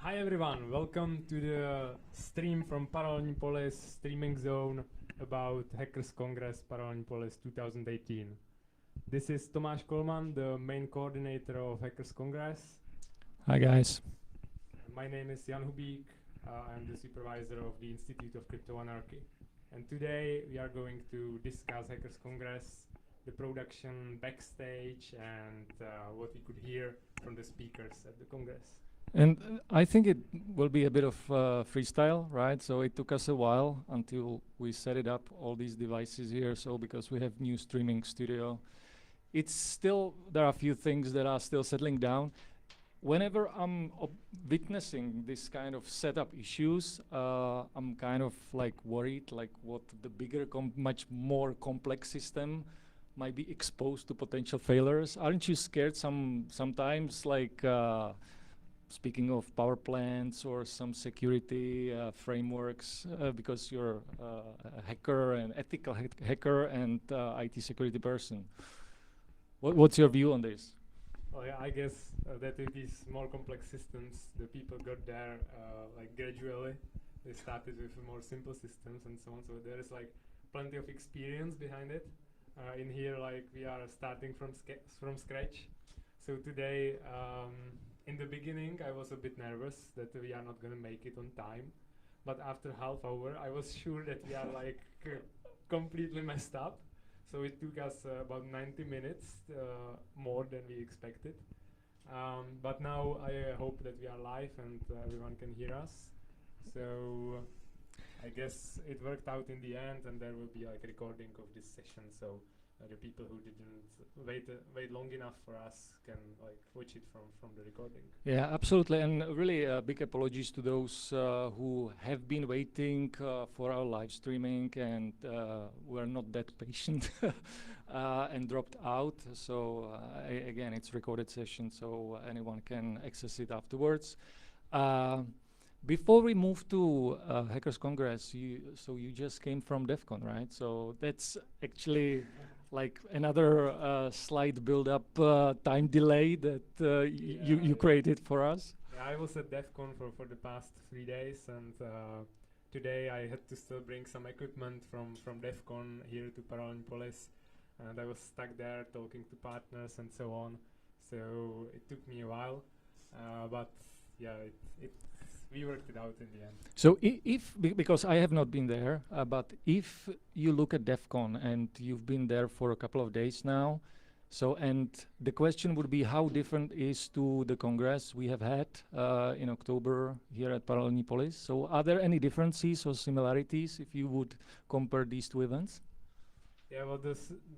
Hi everyone, welcome to the stream from Paralelní Polis streaming zone about Hackers Congress Paralelní Polis 2018. This is Tomáš Kolman, the main coordinator of Hackers Congress. Hi guys. My name is Jan Hubík. I'm the supervisor of the Institute of Crypto Anarchy. And today we are going to discuss Hackers Congress, the production backstage, and what we could hear from the speakers at the Congress. And I think it will be a bit of freestyle, right? So it took us a while until we set it up, all these devices here. So because we have new streaming studio, it's still, there are a few things that are still settling down. Whenever I'm witnessing this kind of setup issues, I'm kind of like worried, like what the bigger, much more complex system might be exposed to potential failures. Aren't you scared sometimes, like speaking of power plants or some security frameworks, because you're a hacker, an ethical hacker, and IT security person? What's your view on this? Well, yeah, I guess that with these more complex systems, the people got there like gradually. They started with more simple systems and so on. So there is like plenty of experience behind it. In here, like we are starting from scratch. So today, in the beginning, I was a bit nervous that we are not going to make it on time. But after half hour, I was sure that we are like completely messed up. So it took us about 90 minutes more than we expected. But now I hope that we are live and everyone can hear us. So I guess it worked out in the end, and there will be like a recording of this session. So the people who didn't wait long enough for us can like watch it from the recording. Yeah, absolutely, and really big apologies to those who have been waiting for our live streaming and were not that patient and dropped out. So again, it's recorded session, so anyone can access it afterwards. Before we move to Hackers Congress, you just came from DEF CON, right? So that's actually like another slight build-up time delay that you created for us. Yeah, I was at DEF CON for the past 3 days, and today I had to still bring some equipment from DEF CON here to Paralelní Polis, and I was stuck there talking to partners and so on. So it took me a while, but yeah, we worked it out in the end. So because I have not been there, but if you look at DEF CON and you've been there for a couple of days now, so and the question would be how different is to the Congress we have had in October here at Paralelní Polis. So are there any differences or similarities if you would compare these two events? Yeah, well,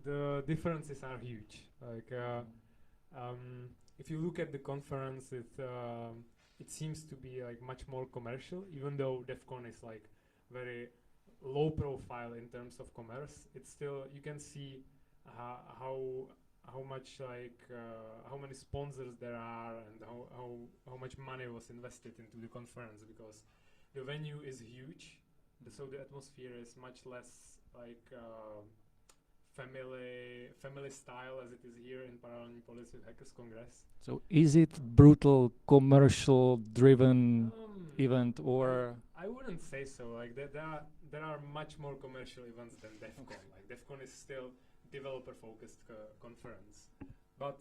the differences are huge. Like if you look at the conference, it seems to be like much more commercial, even though DEF CON is like very low profile in terms of commerce. It's still, you can see how much like how many sponsors there are and how much money was invested into the conference, because the venue is huge, so the atmosphere is much less like family style as it is here in Paralelní Polis with Hackers Congress. So is it brutal commercial driven event, or? I wouldn't say so. Like there are much more commercial events than DEF CON. Like DEF CON is still developer focused conference, but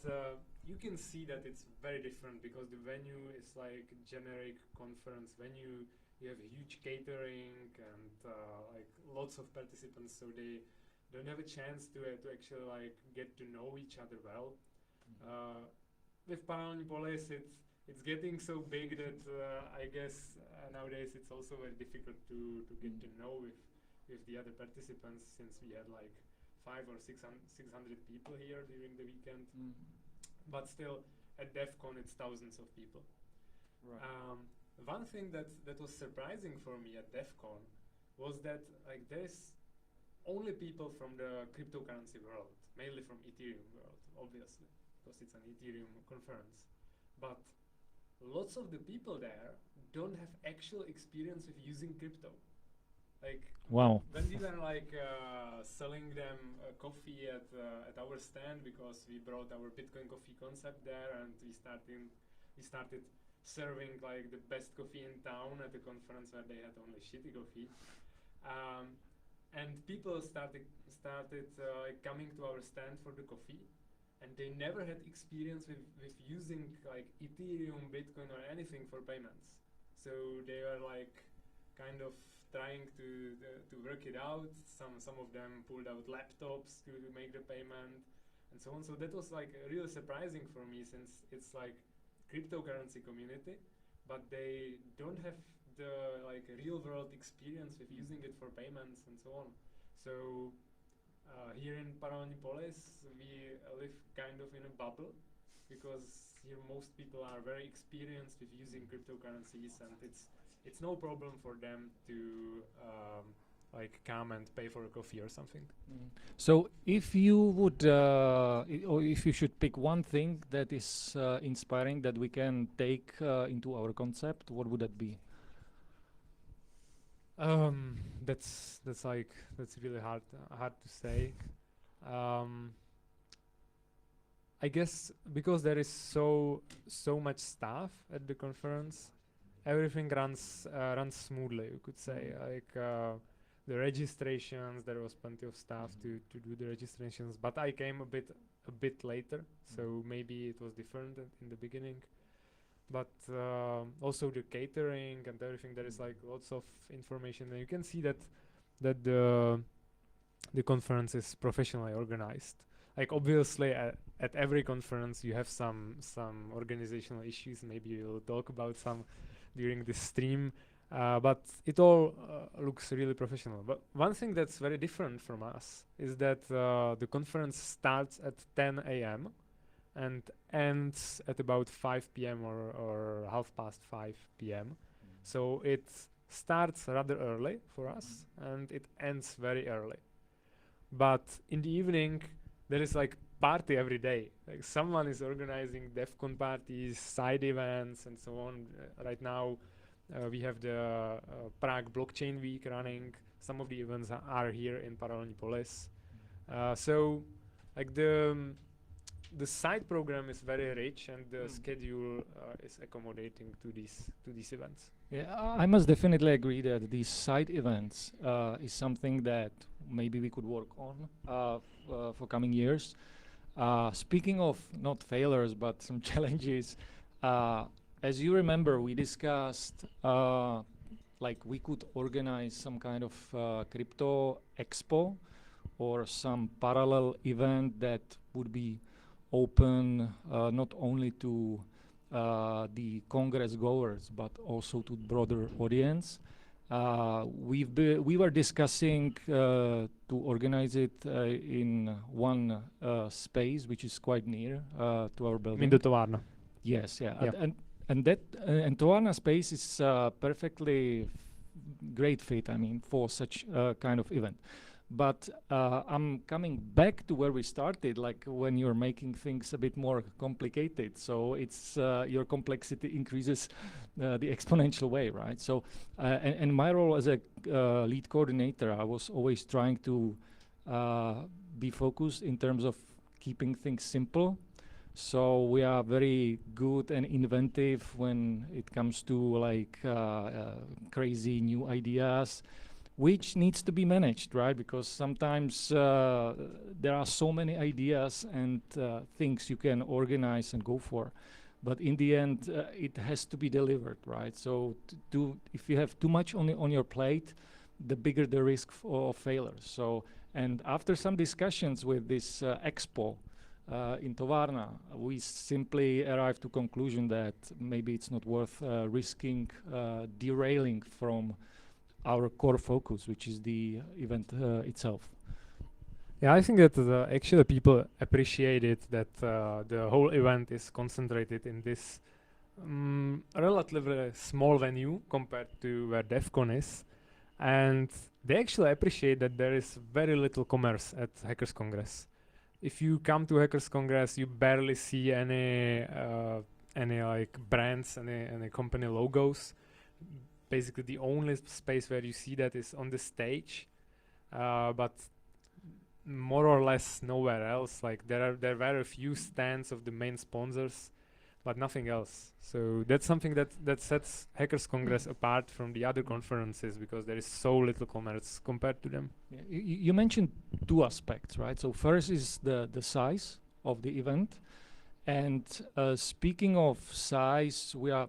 you can see that it's very different because the venue is like generic conference venue. You have huge catering and like lots of participants, so they don't have a chance to actually like get to know each other well. With Paralelní Polis, it's getting so big that I guess nowadays it's also very difficult to get to know with the other participants, since we had like 500 or 600 people here during the weekend. But still, at DEF CON it's thousands of people. Right. One thing that was surprising for me at DEF CON was that like there's only people from the cryptocurrency world, mainly from Ethereum world, obviously, because it's an Ethereum conference. But lots of the people there don't have actual experience with using crypto. Like, wow. When we were like selling them coffee at our stand, because we brought our Bitcoin coffee concept there, and we started serving like the best coffee in town at a conference where they had only shitty coffee. And people started coming to our stand for the coffee, and they never had experience with using like Ethereum, Bitcoin, or anything for payments. So they were like kind of trying to work it out. Some of them pulled out laptops to make the payment, and so on. So that was like really surprising for me, since it's like cryptocurrency community, but they don't have the like real world experience with using it for payments and so on. So here in Paralelní Polis, we live kind of in a bubble, because here most people are very experienced with using cryptocurrencies, and it's no problem for them to like come and pay for a coffee or something. So if you would, or if you should pick one thing that is inspiring that we can take into our concept, what would that be? That's really hard to say. I guess because there is so much staff at the conference, everything runs smoothly, you could say. Like the registrations, there was plenty of staff to do the registrations, but I came a bit later, so maybe it was different in the beginning. But also the catering and everything, there is like lots of information, and you can see that the conference is professionally organized. Like obviously at every conference you have some organizational issues. Maybe we'll talk about some during this stream, but it all looks really professional. But one thing that's very different from us is that the conference starts at 10 a.m. and ends at about 5 p.m. or 5:30 p.m. So it starts rather early for us, and it ends very early. But in the evening, there is like party every day. Like someone is organizing DevCon parties, side events, and so on. Right now, we have the Prague Blockchain Week running. Some of the events are here in Paralelní Polis. So, like the side program is very rich, and the schedule is accommodating to these events. Yeah, I must definitely agree that these side events is something that maybe we could work on for coming years. Speaking of not failures, but some challenges, as you remember, we discussed like we could organize some kind of crypto expo or some parallel event that would be open not only to the Congress goers, but also to broader audience. We were discussing to organize it in one space, which is quite near to our building. In the Továrna. Yes, yeah. Yep. And Továrna space is perfectly great fit, I mean, for such kind of event. But I'm coming back to where we started, like when you're making things a bit more complicated. So it's your complexity increases the exponential way, right? So and my role as a lead coordinator, I was always trying to be focused in terms of keeping things simple. So we are very good and inventive when it comes to like crazy new ideas, which needs to be managed, right? Because sometimes there are so many ideas and things you can organize and go for, but in the end, it has to be delivered, right? So if you have too much on your plate, the bigger the risk of failure. So, and after some discussions with this expo in Továrna, we simply arrived to conclusion that maybe it's not worth risking derailing from our core focus, which is the event itself. Yeah, I think that actually people appreciate it, that the whole event is concentrated in this relatively small venue compared to where DevCon is, and they actually appreciate that there is very little commerce at Hackers Congress. If you come to Hackers Congress, you barely see any like brands, any company logos. Basically, the only space where you see that is on the stage, but more or less nowhere else. Like there were a few stands of the main sponsors, but nothing else. So that's something that sets Hackers Congress apart from the other conferences, because there is so little commerce compared to them. Yeah, you mentioned two aspects, right? So first is the size of the event. And speaking of size, we are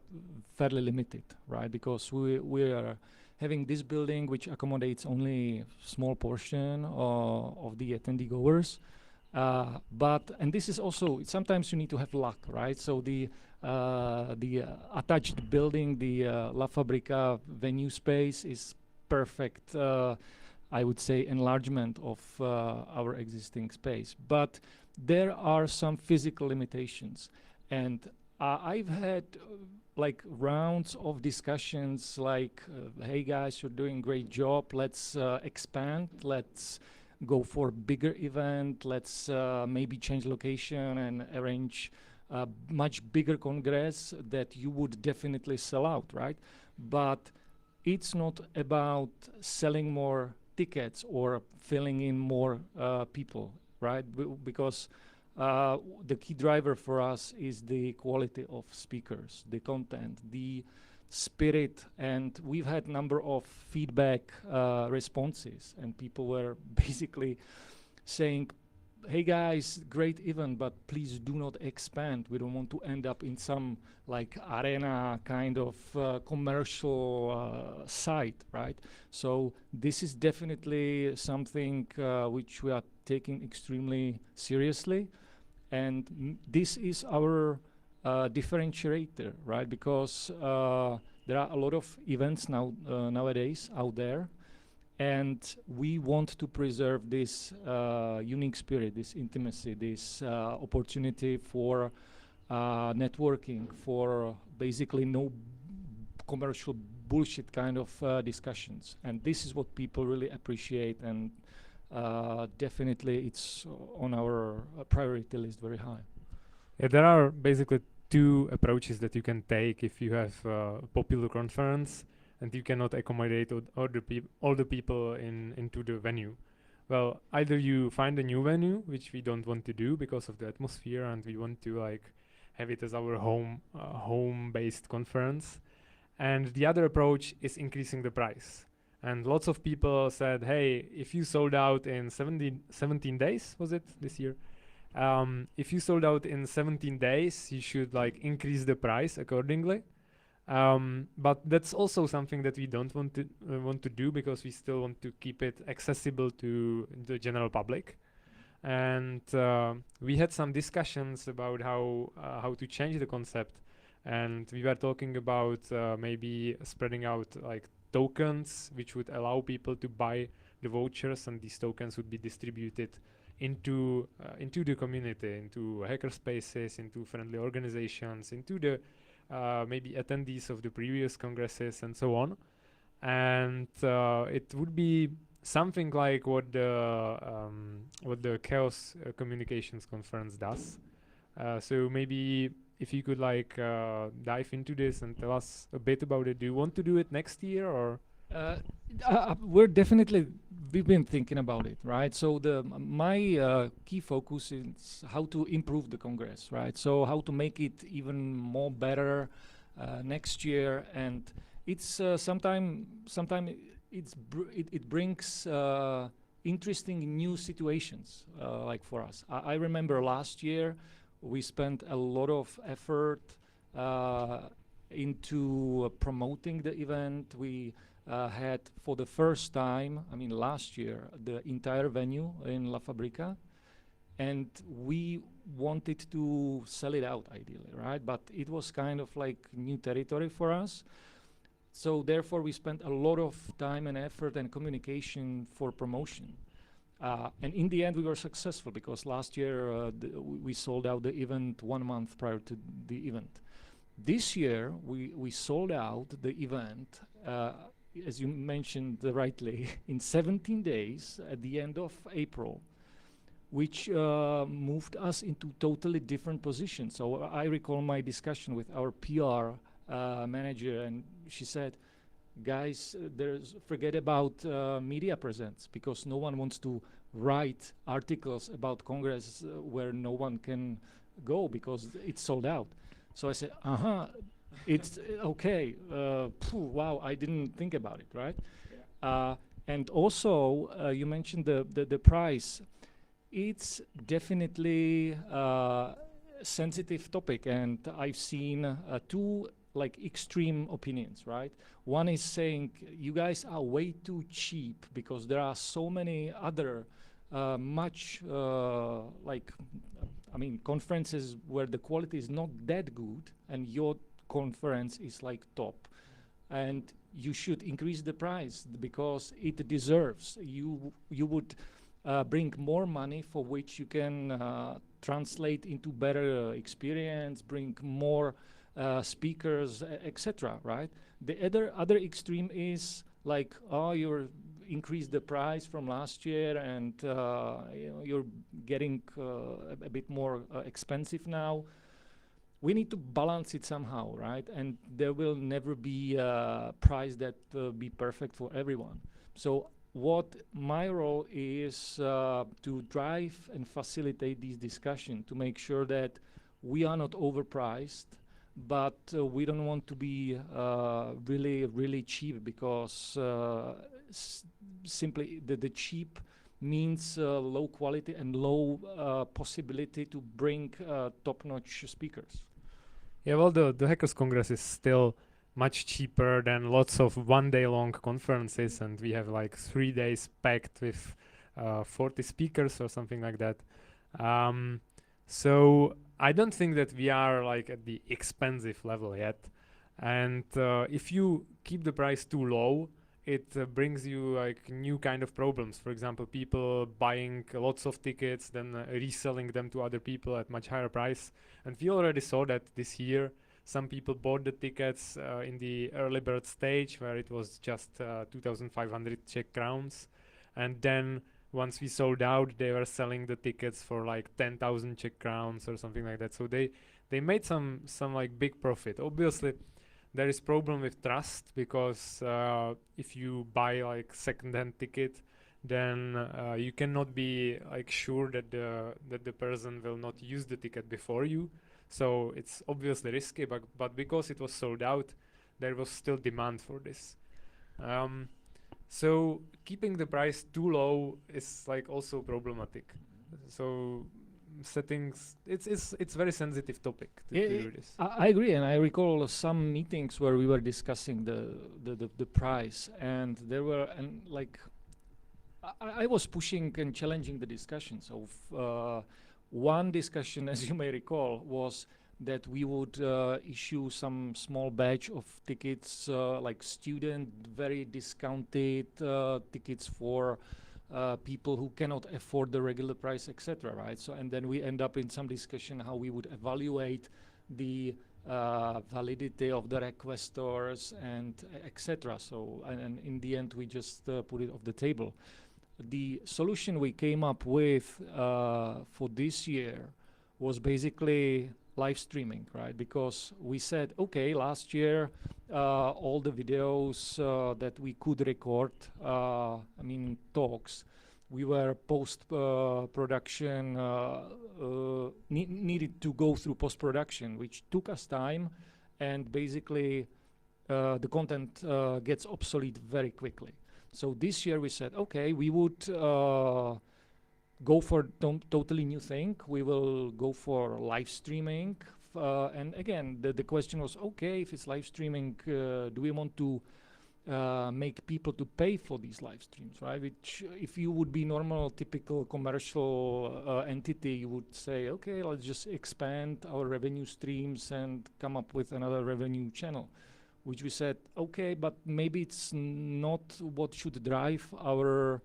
fairly limited, right? Because we are having this building which accommodates only a small portion of the attendee goers. And this is also, sometimes you need to have luck, right? So the attached building, the La Fabrica venue space is perfect, I would say, enlargement of our existing space. But there are some physical limitations. And I've had like rounds of discussions like, hey guys, you're doing a great job, let's expand, let's go for a bigger event, let's maybe change location and arrange a much bigger congress that you would definitely sell out, right? But it's not about selling more tickets or filling in more people, right? Because the key driver for us is the quality of speakers, the content, the spirit, and we've had number of feedback responses, and people were basically saying, hey guys, great event, but please do not expand. We don't want to end up in some like arena kind of commercial site, right? So this is definitely something which we are taking extremely seriously, and this is our differentiator, right? Because there are a lot of events nowadays out there, and we want to preserve this unique spirit, this intimacy, this opportunity for networking, for basically no commercial bullshit kind of discussions. And this is what people really appreciate, and definitely it's on our priority list very high. Yeah, there are basically two approaches that you can take if you have a popular conference and you cannot accommodate all the people into the venue. Well, either you find a new venue, which we don't want to do because of the atmosphere, and we want to like have it as our home-based conference. And the other approach is increasing the price. And lots of people said, hey, if you sold out in 17 days, was it this year? If you sold out in 17 days, you should like increase the price accordingly. But that's also something that we don't want to do, because we still want to keep it accessible to the general public. And we had some discussions about how to change the concept, and we were talking about maybe spreading out like tokens, which would allow people to buy the vouchers, and these tokens would be distributed into the community, into hacker spaces, into friendly organizations, into the maybe attendees of the previous congresses and so on. And it would be something like what the Chaos Communications Conference does. So maybe if you could like dive into this and tell us a bit about it. Do you want to do it next year, or? We've been thinking about it, right? So my key focus is how to improve the Congress, right? So how to make it even more better next year, and it's sometime it brings interesting new situations like for us. I remember last year we spent a lot of effort into promoting the event. We had for the first time, I mean last year, the entire venue in La Fabrica, and we wanted to sell it out ideally, right? But it was kind of like new territory for us. So therefore we spent a lot of time and effort and communication for promotion. And in the end we were successful, because last year we sold out the event 1 month prior to the event. This year we sold out the event as you mentioned rightly, in 17 days at the end of April, which moved us into totally different positions. So I recall my discussion with our PR manager, and she said, guys, forget about media presence, because no one wants to write articles about Congress where no one can go because it's sold out. So I said, it's okay. Wow, I didn't think about it, right? And also, you mentioned the price. It's definitely a sensitive topic, and I've seen two like extreme opinions, right? One is saying you guys are way too cheap because there are so many other conferences where the quality is not that good, and your conference is like top, and you should increase the price because it deserves. You would bring more money for which you can translate into better experience, bring more speakers, etc. Right? The other extreme is like, oh, you're increase the price from last year, and you're getting a bit more expensive now. We need to balance it somehow, right? And there will never be a price that be perfect for everyone. So what my role is to drive and facilitate these discussions to make sure that we are not overpriced, but we don't want to be really, really cheap, because simply the cheap means low quality and low possibility to bring top-notch speakers. Yeah, well, the Hackers Congress is still much cheaper than lots of one-day-long conferences, and we have like 3 days packed with 40 speakers or something like that. So I don't think that we are like at the expensive level yet. And if you keep the price too low, it brings you like new kind of problems. For example, people buying lots of tickets, then reselling them to other people at much higher price. And we already saw that this year. Some people bought the tickets in the early bird stage, where it was just 2,500 Czech crowns. And then once we sold out, they were selling the tickets for like 10,000 Czech crowns or something like that. So they made some like big profit. Obviously, there is problem with trust, because if you buy like second-hand ticket, then you cannot be like sure that the person will not use the ticket before you. So it's obviously risky, but because it was sold out, there was still demand for this. So keeping the price too low is like also problematic. So settings, it's very sensitive topic to do this. I agree, and I recall some meetings where we were discussing the price, and there were I was pushing and challenging the discussion. So one discussion, as you may recall, was that we would issue some small batch of tickets, like student, very discounted tickets for people who cannot afford the regular price, etc. Right? So, and then we end up in some discussion how we would evaluate the validity of the requestors and etc. So, and in the end, we just put it off the table. The solution we came up with for this year was basically live streaming, right? Because we said, okay, last year all the videos that we could record, talks, we were post-production, needed to go through post-production, which took us time, and basically the content gets obsolete very quickly. So this year we said, okay, we would go for totally new thing. We will go for live streaming. And again, the question was, okay, if it's live streaming, do we want to make people to pay for these live streams, right? Which, if you would be normal, typical commercial entity, you would say, okay, let's just expand our revenue streams and come up with another revenue channel. Which we said, okay, but maybe it's not what should drive our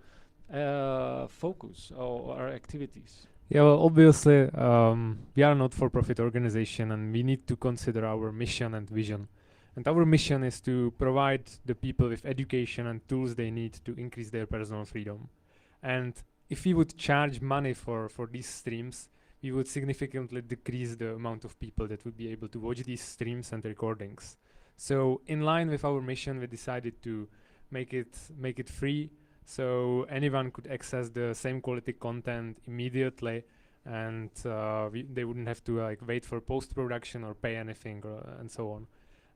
focus or our activities. Yeah, well, obviously, we are not for-profit organization, and we need to consider our mission and vision. And our mission is to provide the people with education and tools they need to increase their personal freedom. And if we would charge money for these streams, we would significantly decrease the amount of people that would be able to watch these streams and recordings. So in line with our mission, we decided to make it free, so anyone could access the same quality content immediately and they wouldn't have to like wait for post-production or pay anything and so on.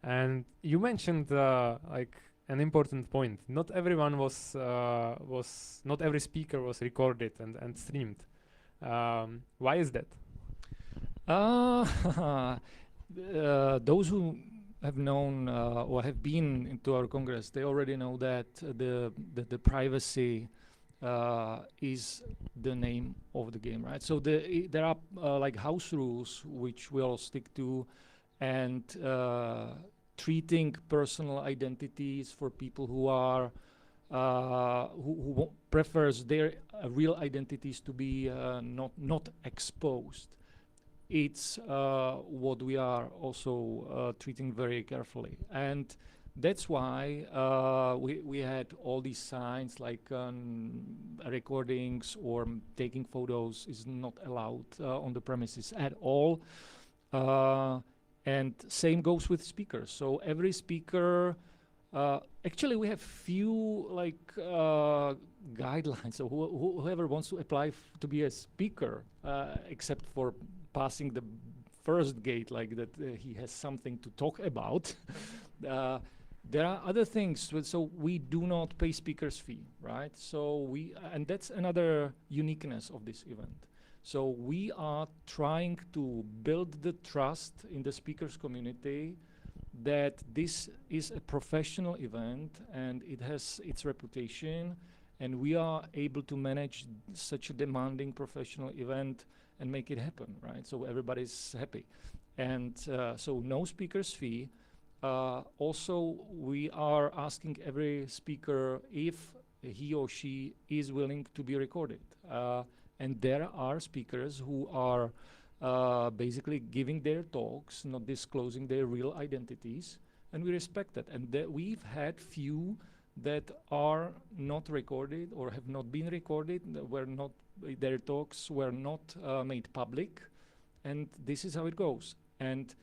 And you mentioned like an important point. Not everyone not every speaker was recorded and streamed. Why is that? Those who have known or have been into our Congress, they already know that the privacy is the name of the game, right? So there are like house rules which we all stick to, and treating personal identities for people who are who prefers their real identities to be not exposed. It's what we are also treating very carefully, and that's why we had all these signs like recordings or taking photos is not allowed on the premises at all. And same goes with speakers. So every speaker, actually we have few like guidelines. So whoever wants to apply to be a speaker, except for passing the first gate, like that he has something to talk about. There are other things. So we do not pay speakers fee, right? So and that's another uniqueness of this event. So we are trying to build the trust in the speakers community that this is a professional event and it has its reputation, and we are able to manage such a demanding professional event and make it happen, right? So everybody's happy. And so no speakers fee. Also, we are asking every speaker if he or she is willing to be recorded. And there are speakers who are basically giving their talks, not disclosing their real identities, and we respect that. And we've had few that are not recorded or have not been recorded, their talks were not made public, and this is how it goes. And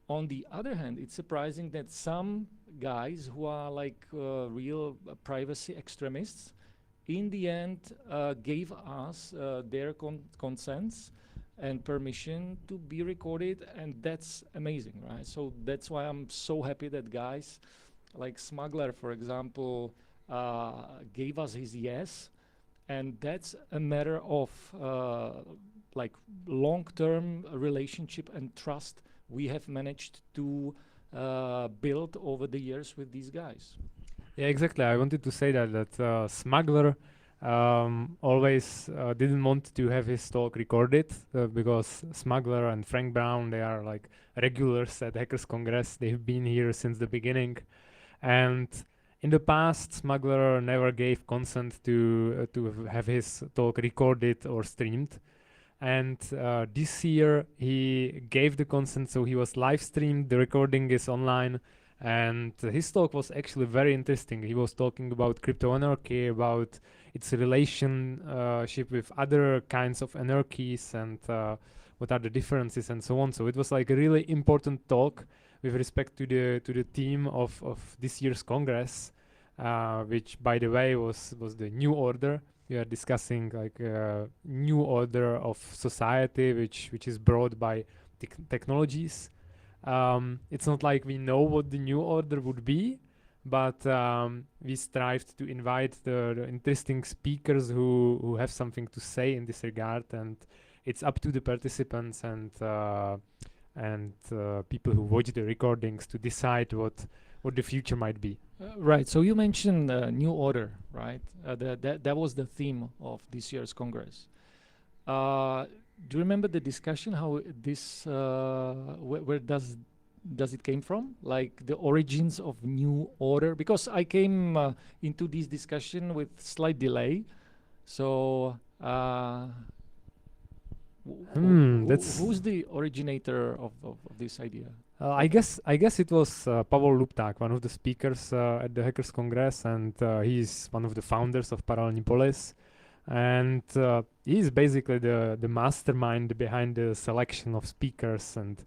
on the other hand, it's surprising that some guys who are like real privacy extremists in the end gave us their consents and permission to be recorded, and that's amazing, right? So that's why I'm so happy that guys like Smuggler, for example, gave us his yes, and that's a matter of like long-term relationship and trust we have managed to build over the years with these guys. Yeah, exactly. I wanted to say that Smuggler always didn't want to have his talk recorded because Smuggler and Frank Brown, they are like regulars at Hackers Congress. They've been here since the beginning, and in the past, Smuggler never gave consent to have his talk recorded or streamed. And this year he gave the consent, so he was live streamed. The recording is online. And his talk was actually very interesting. He was talking about crypto anarchy, about its relationship with other kinds of anarchies, and what are the differences and so on. So it was like a really important talk with respect to the theme of this year's Congress, which, by the way, was the New Order. We are discussing like a new order of society, which is brought by technologies. It's not like we know what the new order would be, but we strived to invite the interesting speakers who have something to say in this regard, and it's up to the participants and people who watch the recordings to decide what the future might be. Right. So you mentioned New Order, right? That was the theme of this year's Congress. Do you remember the discussion? How this where does it came from? Like the origins of New Order? Because I came into this discussion with slight delay. So who's the originator of this idea? I guess it was Pavel Lupták, one of the speakers at the Hackers Congress, and he's one of the founders of Paralelní Polis. And he's basically the mastermind behind the selection of speakers, and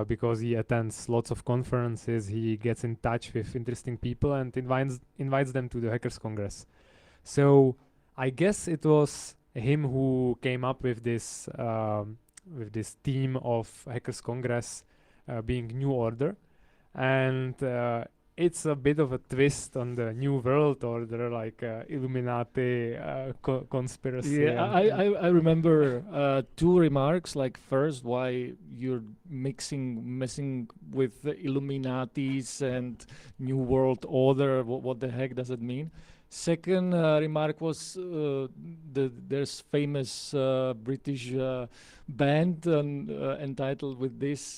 because he attends lots of conferences, he gets in touch with interesting people and invites them to the Hackers Congress. So I guess it was him who came up with this theme of Hackers Congress being New Order, and it's a bit of a twist on the New World Order, like Illuminati conspiracy. Yeah, I remember two remarks. Like first, why you're messing with the Illuminatis and New World Order. What the heck does it mean? Second remark was there's famous British band entitled with these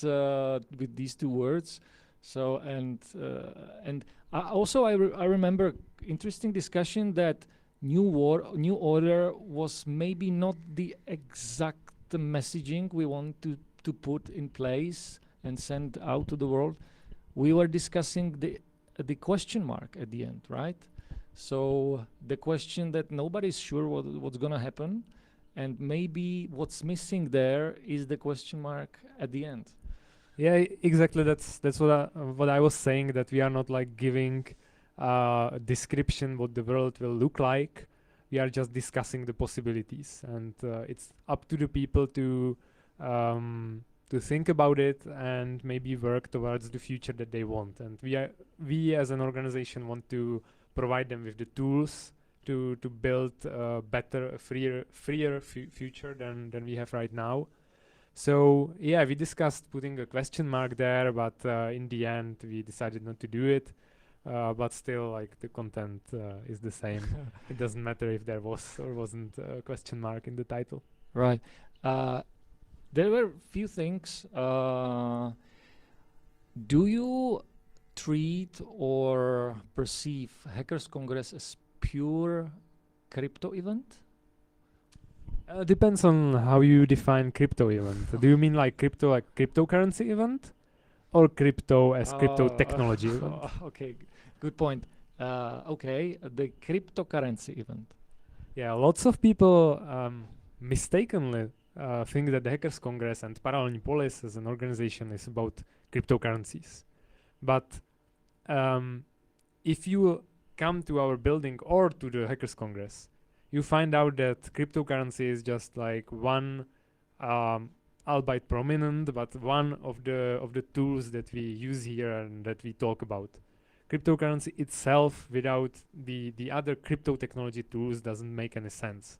two words. So and also I remember interesting discussion that New Order was maybe not the exact messaging we want to put in place and send out to the world. We were discussing the question mark at the end, right? So the question that nobody's sure what's gonna happen, and maybe what's missing there is the question mark at the end. Yeah, exactly. That's what I was saying, that we are not like giving a description what the world will look like. We are just discussing the possibilities, and it's up to the people to think about it and maybe work towards the future that they want. And we as an organization want to provide them with the tools to build a better, freer future than we have right now. So yeah, we discussed putting a question mark there, but in the end we decided not to do it. But still, like, the content is the same. It doesn't matter if there was or wasn't a question mark in the title. Right. There were few things. Do you treat or perceive Hackers Congress as pure crypto event? Depends on how you define crypto event. Do you mean like cryptocurrency event, or crypto as crypto technology event? Okay, good point. Okay, the cryptocurrency event. Yeah, lots of people mistakenly think that the Hackers Congress and Paralelní Polis as an organization is about cryptocurrencies. But if you come to our building or to the Hackers Congress, you find out that cryptocurrency is just like one, albeit prominent, but one of the tools that we use here and that we talk about. Cryptocurrency itself, without the other crypto technology tools, doesn't make any sense.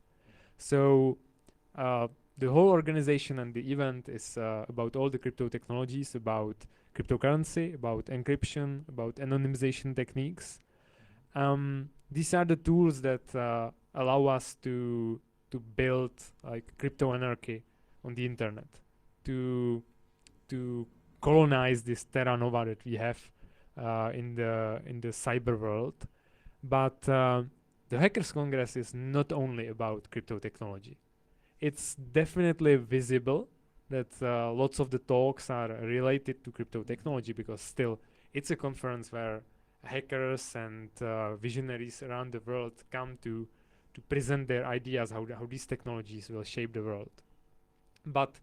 So the whole organization and the event is about all the crypto technologies, about cryptocurrency, about encryption, about anonymization techniques. These are the tools that allow us to build like crypto anarchy on the internet, to colonize this terra nova that we have in the cyber world. But the Hackers Congress is not only about crypto technology. It's definitely visible that lots of the talks are related to crypto technology, because still it's a conference where hackers and visionaries around the world come to present their ideas how these technologies will shape the world. But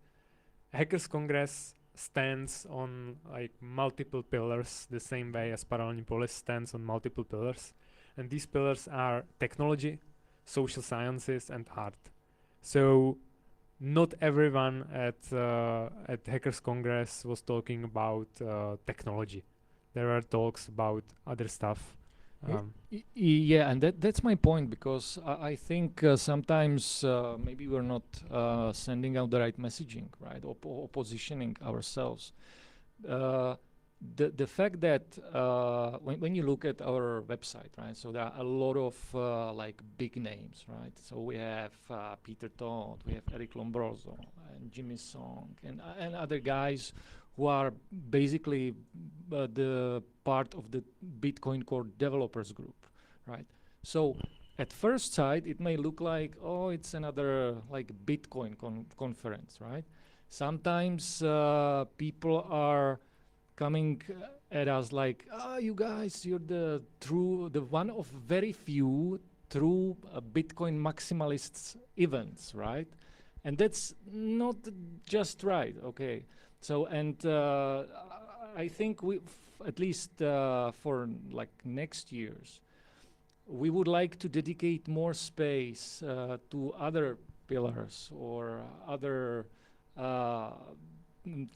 Hackers Congress stands on like multiple pillars, the same way as Paralelní Polis stands on multiple pillars, and these pillars are technology, social sciences, and art. So not everyone at Hackers Congress was talking about technology. There are talks about other stuff. Yeah, and that's my point, because I think sometimes maybe we're not sending out the right messaging, right, or positioning ourselves. The fact that when you look at our website, right, so there are a lot of like big names, right? So we have Peter Todd, we have Eric Lombroso, and Jimmy Song, and other guys who are basically the part of the Bitcoin Core developers group, right? So at first sight, it may look like, oh, it's another like Bitcoin conference, right? Sometimes people are coming at us like, you guys, you're the one of very few true Bitcoin maximalists events, right? And that's not just right, okay? So, and I think at least for like next years, we would like to dedicate more space to other pillars or other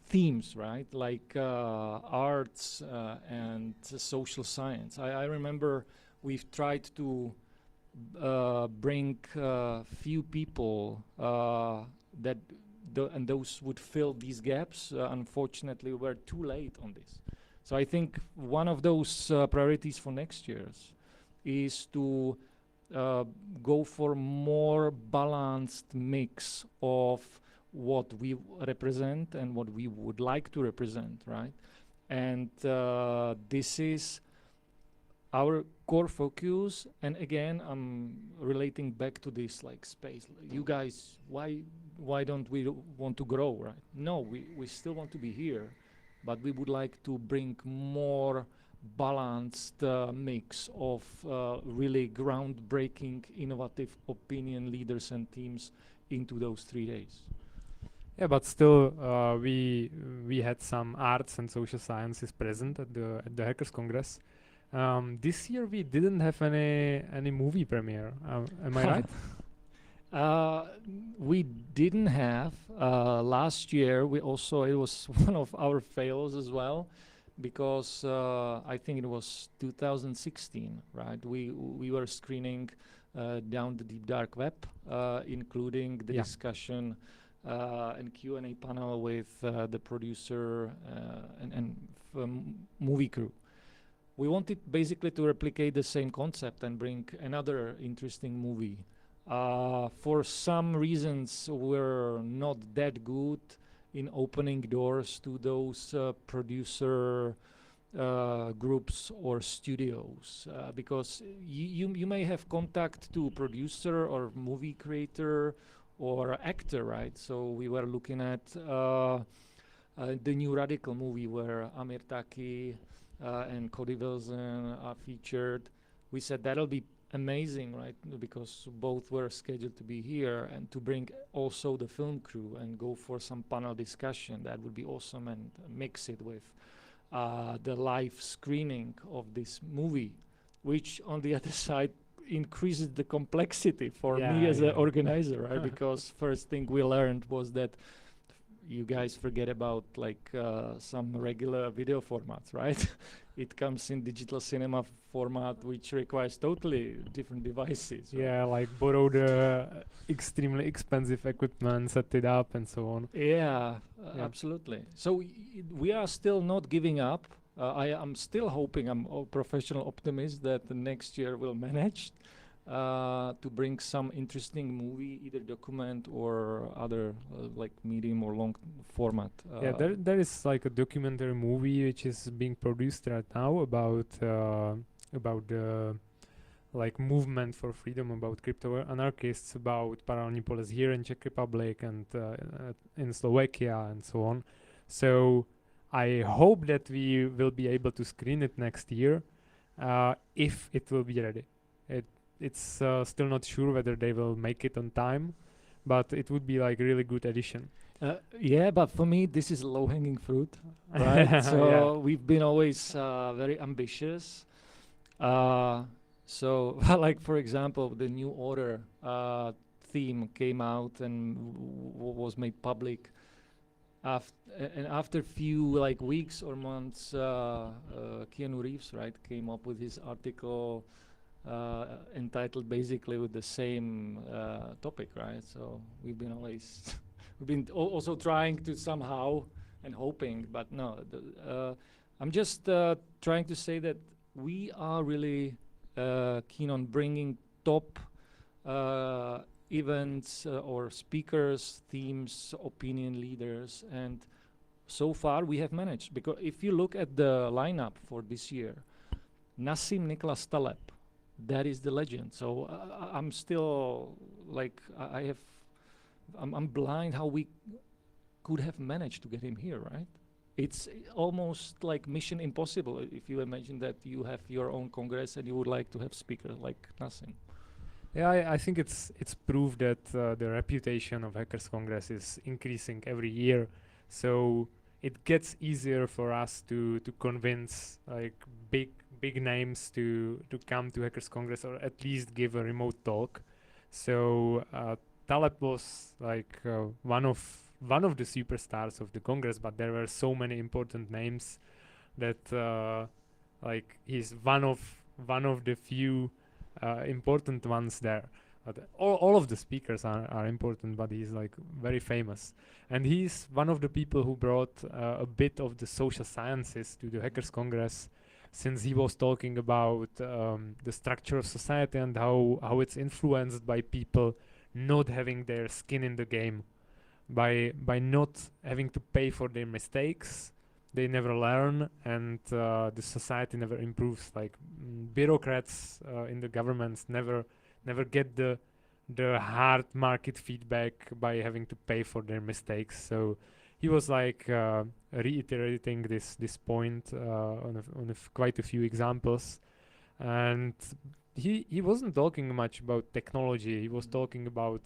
themes, right? Like arts and social science. I remember we've tried to bring few people that and those would fill these gaps. Unfortunately, we're too late on this. So I think one of those priorities for next year's is to go for more balanced mix of what we represent and what we would like to represent, right? And this is our core focus. And again, I'm relating back to this like space. You guys, why don't we want to grow, right? No, we still want to be here, but we would like to bring more balanced mix of really groundbreaking, innovative opinion leaders and teams into those 3 days. Yeah, but still, we had some arts and social sciences present at the Hackers Congress. This year we didn't have any movie premiere. Am I right? We didn't have. Last year we also, it was one of our fails as well, because I think it was 2016, right? We were screening down the deep dark web, including the discussion and Q&A panel with the producer and movie crew. We wanted basically to replicate the same concept and bring another interesting movie. For some reasons, we're not that good in opening doors to those producer groups or studios, because you may have contact to producer or movie creator or actor, right? So we were looking at the new Radical movie where Amir Taki and Cody Wilson are featured. We said that'll be amazing, right? Because both were scheduled to be here, and to bring also the film crew and go for some panel discussion, that would be awesome, and mix it with the live screening of this movie, which on the other side increases the complexity for me as an organizer, right? Because first thing we learned was that you guys forget about like some regular video formats, right? It comes in digital cinema format, which requires totally different devices. Yeah, like borrow the extremely expensive equipment, set it up, and so on. Yeah, absolutely. So we are still not giving up. I am still hoping, I'm a professional optimist, that the next year we'll manage to bring some interesting movie, either document or other like medium or long format. There is like a documentary movie which is being produced right now about the like movement for freedom, about crypto anarchists, about Paralelní Polis here in Czech Republic and in Slovakia and so on. So I hope that we will be able to screen it next year, if it will be ready. It's still not sure whether they will make it on time, but it would be like a really good addition. Yeah, but for me, this is low-hanging fruit, right? So we've been always very ambitious. So, like for example, the New Order theme came out and was made public. After few like weeks or months, Keanu Reeves, right, came up with his article entitled basically with the same topic, right? So we've been always we've been also trying to somehow and hoping, but no. I'm just trying to say that we are really keen on bringing top events or speakers, themes, opinion leaders, and so far we have managed. Because if you look at the lineup for this year, Nassim Nicholas Taleb, that is the legend. So I'm still like I'm blind how we could have managed to get him here, right? It's almost like mission impossible if you imagine that you have your own congress and you would like to have speakers like Nassim. Yeah, I think it's proof that the reputation of Hackers Congress is increasing every year. So it gets easier for us to convince like big big names to come to Hackers Congress or at least give a remote talk. So Taleb was like one of the superstars of the Congress, but there were so many important names that like he's one of the few important ones there. But all of the speakers are important, but he's like very famous. And he's one of the people who brought a bit of the social sciences to the Hackers Congress, since he was talking about the structure of society and how it's influenced by people not having their skin in the game. By not having to pay for their mistakes, they never learn, and the society never improves. Like bureaucrats in the governments never get the hard market feedback by having to pay for their mistakes. So he was like reiterating this point on quite a few examples, and he wasn't talking much about technology. He was talking about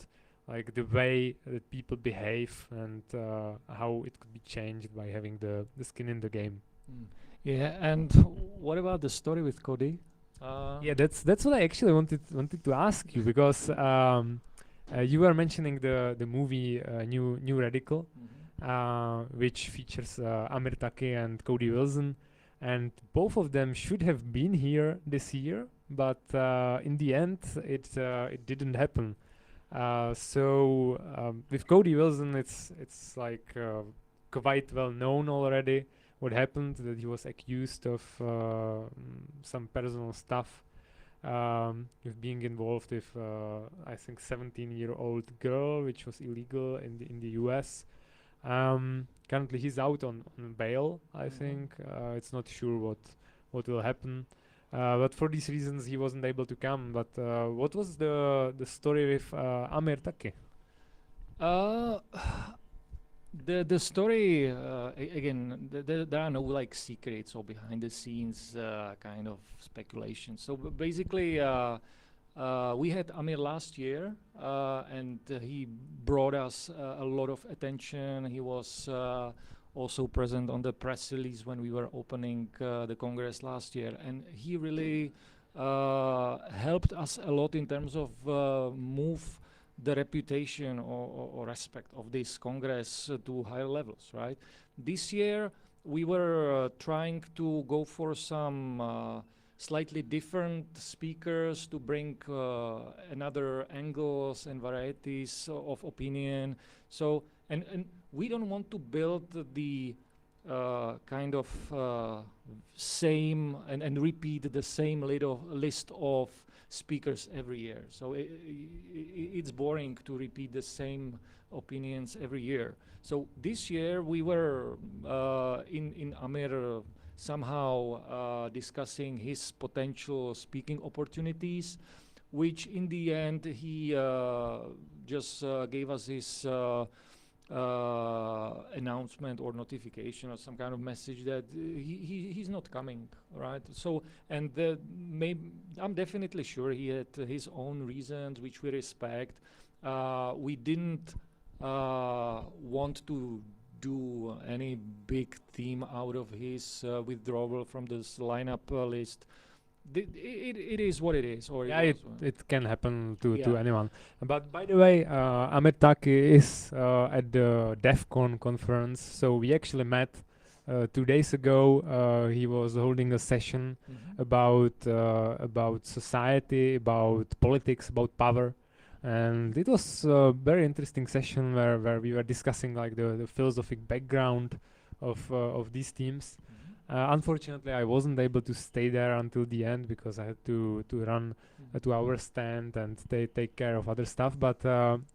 like the way that people behave and how it could be changed by having the skin in the game. Yeah, and what about the story with Cody? Yeah, that's what I actually wanted to ask you, because you were mentioning the movie New Radical, which features Amir Taki and Cody Wilson, and both of them should have been here this year, but in the end it didn't happen. So with Cody Wilson, it's like quite well known already what happened, that he was accused of some personal stuff, with being involved with I think 17-year-old girl, which was illegal in the US. Currently he's out on bail, I think. It's not sure what will happen. But for these reasons he wasn't able to come. But what was the story with Amir Taki? The story again, there are no like secrets or behind the scenes kind of speculation. So basically we had Amir last year, and he brought us a lot of attention. He was also present on the press release when we were opening the Congress last year, and he really helped us a lot in terms of move the reputation or respect of this Congress to higher levels, right? This year we were trying to go for some slightly different speakers to bring another angles and varieties of opinion. So and we don't want to build the kind of same and repeat the same list of speakers every year. So it's boring to repeat the same opinions every year. So this year we were in Amir somehow discussing his potential speaking opportunities, which in the end he just gave us this announcement or notification or some kind of message that he's not coming, right? So, and I'm definitely sure he had his own reasons, which we respect. We didn't want to do any big theme out of his withdrawal from this lineup list. It is what it is. Or yeah, it can happen to anyone. But by the way, Amir Taki is at the DEF CON conference, so we actually met 2 days ago. He was holding a session about society, about politics, about power, and it was a very interesting session where we were discussing like the philosophic background of these teams. Unfortunately, I wasn't able to stay there until the end because I had to run to our stand and take care of other stuff. But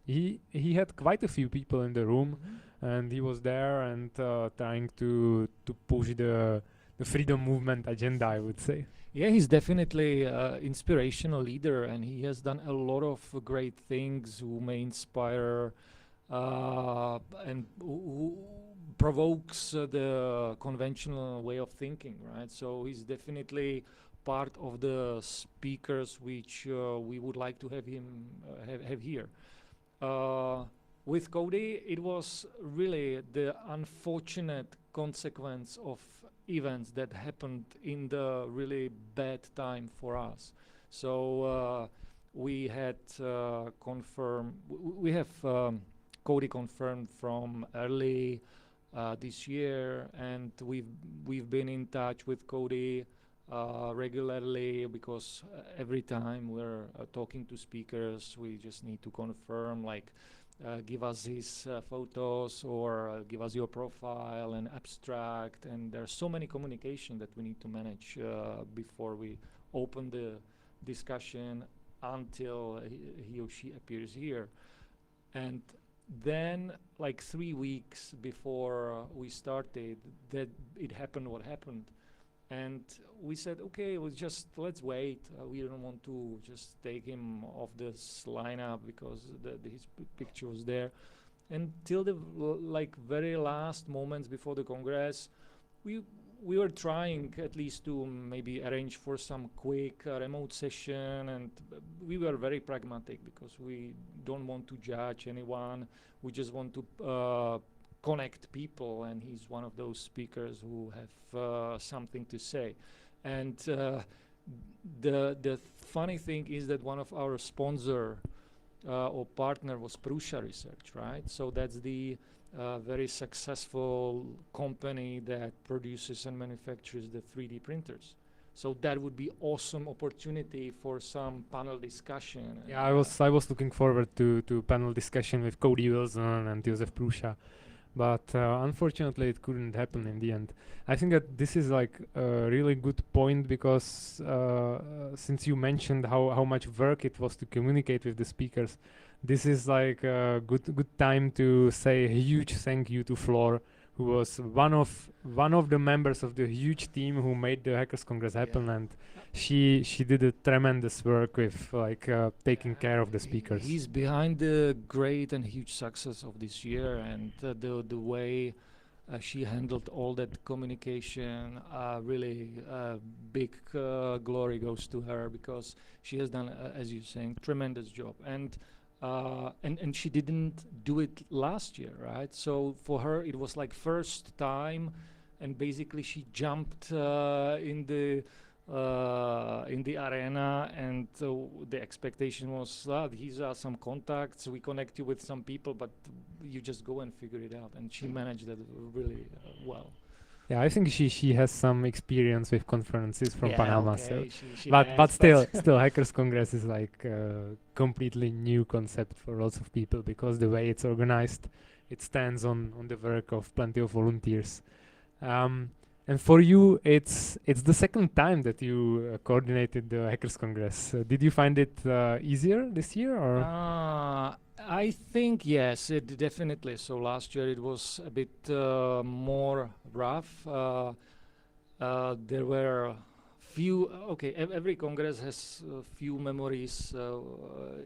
he had quite a few people in the room, and he was there and trying to push the freedom movement agenda, I would say. Yeah, he's definitely an inspirational leader, and he has done a lot of great things who may inspire and who provokes the conventional way of thinking, right? So he's definitely part of the speakers which we would like to have him have here. With Cody, it was really the unfortunate consequence of events that happened in the really bad time for us. So we had we have Cody confirmed from early this year, and we've been in touch with Cody regularly, because every time we're talking to speakers, we just need to confirm, like, give us his photos, or give us your profile and abstract, and there's so many communication that we need to manage before we open the discussion until he or she appears here. And then, like 3 weeks before we started, that it happened what happened. And we said, okay, let's wait. We don't want to just take him off this lineup because his picture was there. Until the like very last moments before the Congress, we were trying at least to maybe arrange for some quick remote session, and we were very pragmatic because we don't want to judge anyone. We just want to connect people, and he's one of those speakers who have something to say. And the funny thing is that one of our sponsor or partner was Prusa Research, right? So that's the very successful company that produces and manufactures the 3D printers. So that would be awesome opportunity for some panel discussion. Yeah, I was looking forward to panel discussion with Cody Wilson and Josef Prusa, but unfortunately it couldn't happen in the end. I think that this is like a really good point, because since you mentioned how much work it was to communicate with the speakers, this is like a good time to say a huge thank you to Flor, who was one of the members of the huge team who made the Hackers Congress happen, and she did a tremendous work with like taking care of the speakers. He's behind the great and huge success of this year, and the way she handled all that communication, really big glory goes to her, because she has done, as you're saying, tremendous job. And she didn't do it last year, right? So for her, it was like first time, and basically she jumped in the arena, and the expectation was, these are some contacts, we connect you with some people, but you just go and figure it out. And she managed that really well. Yeah, I think she has some experience with conferences from Panama, okay, so but still Hackers Congress is like a completely new concept for lots of people, because the way it's organized, it stands on the work of plenty of volunteers. And for you, it's the second time that you coordinated the Hackers Congress. Did you find it easier this year, or? I think yes, it definitely. So last year it was a bit more rough. There were few. Okay, every congress has few memories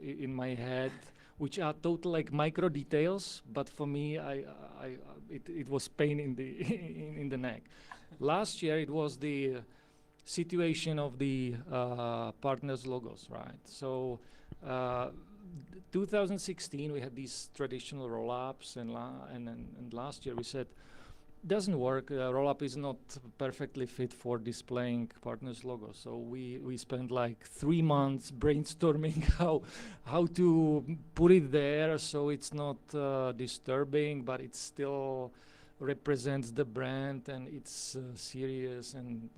in my head, which are total like micro details. But for me, it was pain in the in the neck. Last year it was the situation of the partners logos, right? So. 2016 we had these traditional roll-ups, and last year we said doesn't work. Roll-up is not perfectly fit for displaying partners logo. So we spent like 3 months brainstorming how to put it there so it's not disturbing, but it still represents the brand, and it's serious, and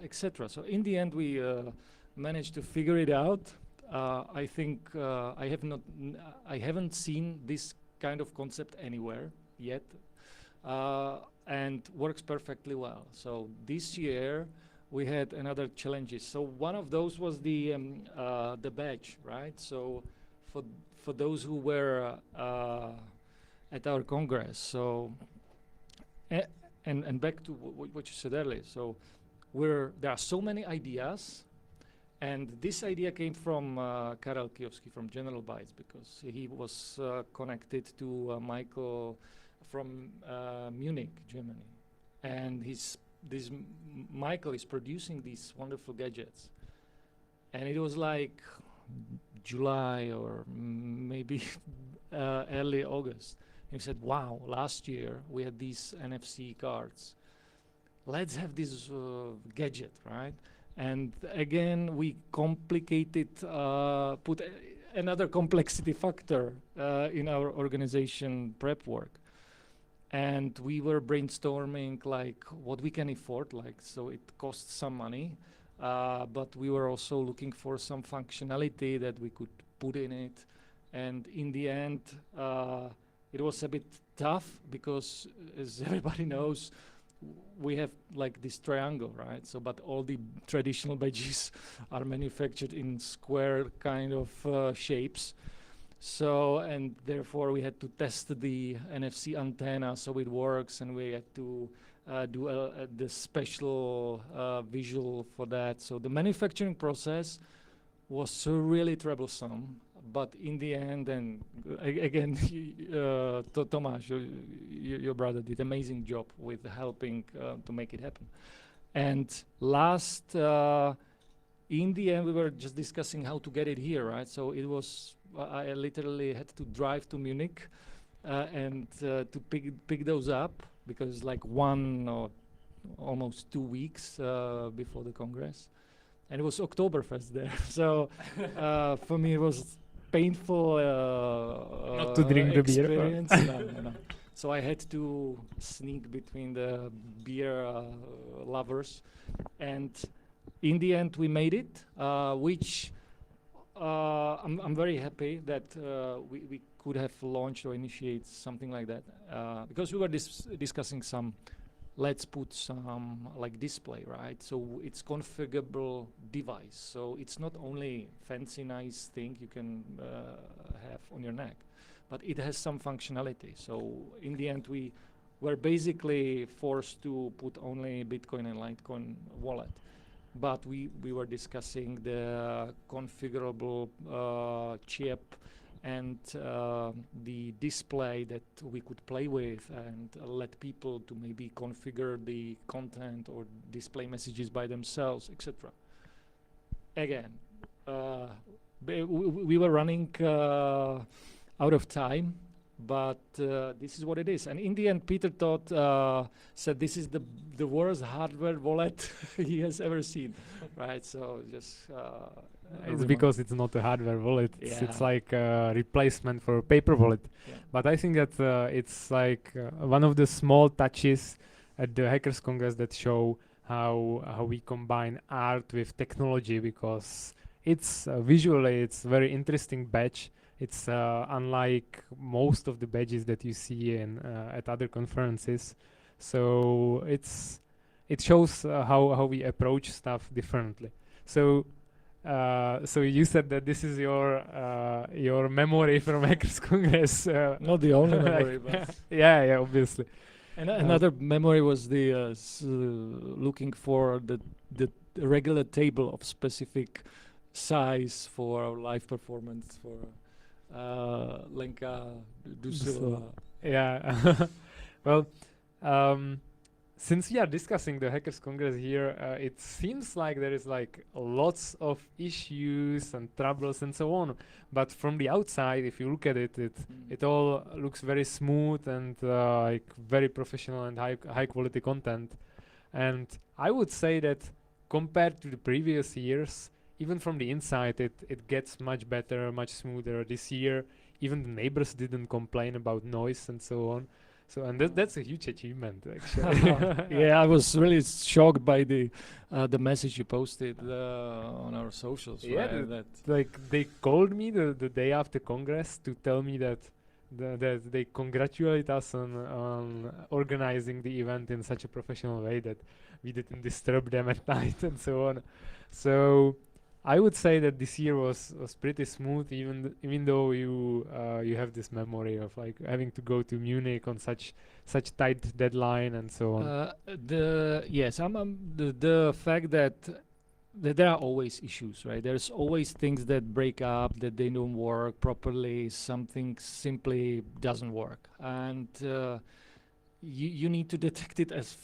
etc. So in the end we managed to figure it out. I think I haven't seen this kind of concept anywhere yet, and works perfectly well. So this year we had another challenges. So one of those was the badge, right? So for those who were at our congress. So and back to what you said earlier. So there are so many ideas. And this idea came from Karel Kijovský from General Bytes, because he was connected to Michael from Munich, Germany. And Michael is producing these wonderful gadgets. And it was like July or maybe early August. And he said, wow, last year we had these NFC cards. let's have this gadget, right? And again, we complicated, put another complexity factor in our organization prep work. And we were brainstorming like what we can afford, like, so it costs some money, but we were also looking for some functionality that we could put in it. And in the end, it was a bit tough because, as everybody knows, we have like this triangle, right? So, but all the traditional badges are manufactured in square kind of shapes. So, and therefore we had to test the NFC antenna so it works, and we had to do the special visual for that. So the manufacturing process was really troublesome, but in the end, and again, Tomáš, your brother did amazing job with helping to make it happen. And last, in the end, we were just discussing how to get it here, right? So it was, I literally had to drive to Munich and to pick those up, because like 1 or almost 2 weeks before the Congress. And it was Oktoberfest there. So for me, it was painful not to drink the beer. experience. No. So I had to sneak between the beer lovers. And in the end, we made it, which I'm very happy that we could have launched or initiated something like that, because we were discussing some, let's put some like display, right? So it's configurable device. So it's not only fancy, nice thing you can have on your neck, but it has some functionality. So in the end, we were basically forced to put only Bitcoin and Litecoin wallet. But we were discussing the configurable chip and the display that we could play with and let people to maybe configure the content or display messages by themselves, etc. Again, we were running out of time, but this is what it is. And in the end, Peter said this is the worst hardware wallet he has ever seen, right? So just it's because it's not a hardware wallet. Yeah. It's like a replacement for a paper wallet. Yeah. But I think that it's like one of the small touches at the Hackers Congress that show how we combine art with technology, because it's visually it's very interesting badge. It's unlike most of the badges that you see in at other conferences. So it shows how we approach stuff differently. So you said that this is your memory from Hackers Congress. Not the only memory, but yeah, obviously. and another memory was the looking for the regular table of specific size for our live performance for Lenka Dusila. Yeah. Well, since we are discussing the Hackers Congress here, it seems like there is like lots of issues and troubles and so on. But from the outside, if you look at it, it all looks very smooth and like very professional and high quality content. And I would say that compared to the previous years, even from the inside, it gets much better, much smoother. This year, even the neighbors didn't complain about noise and so on. So, and that's a huge achievement, actually. Yeah, I was really shocked by the message you posted on our socials. Yeah, right? That like they called me the day after Congress to tell me that they congratulate us on organizing the event in such a professional way that we didn't disturb them at night and so on. So I would say that this year was pretty smooth, even though you have this memory of like having to go to Munich on such tight deadline and so on. The fact that there are always issues, right? There's always things that break up, that they don't work properly. Something simply doesn't work, and you need to detect it as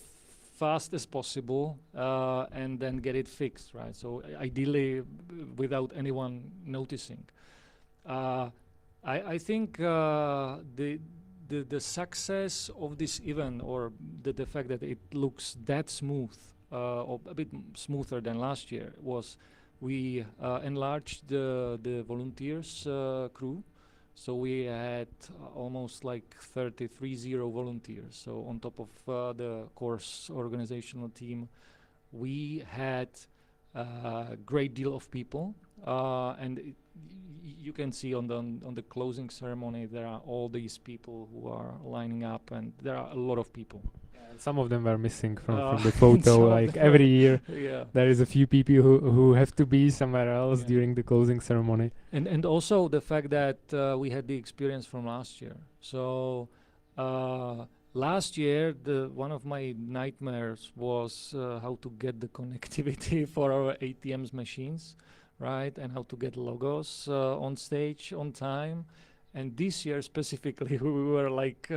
fast as possible and then get it fixed, right? So ideally without anyone noticing. I think the the success of this event, or the fact that it looks that smooth, or a bit smoother than last year, was we enlarged the volunteers crew. So we had almost like 30 volunteers. So on top of the course organizational team, we had a great deal of people, and you can see on the closing ceremony there are all these people who are lining up, and there are a lot of people. And some of them were missing from the photo. some Like every year, Yeah. there is a few people who have to be somewhere else during the closing ceremony. And also the fact that we had the experience from last year. So last year, one of my nightmares was how to get the connectivity for our ATMs machines, right? And how to get logos on stage on time. And this year specifically, we were like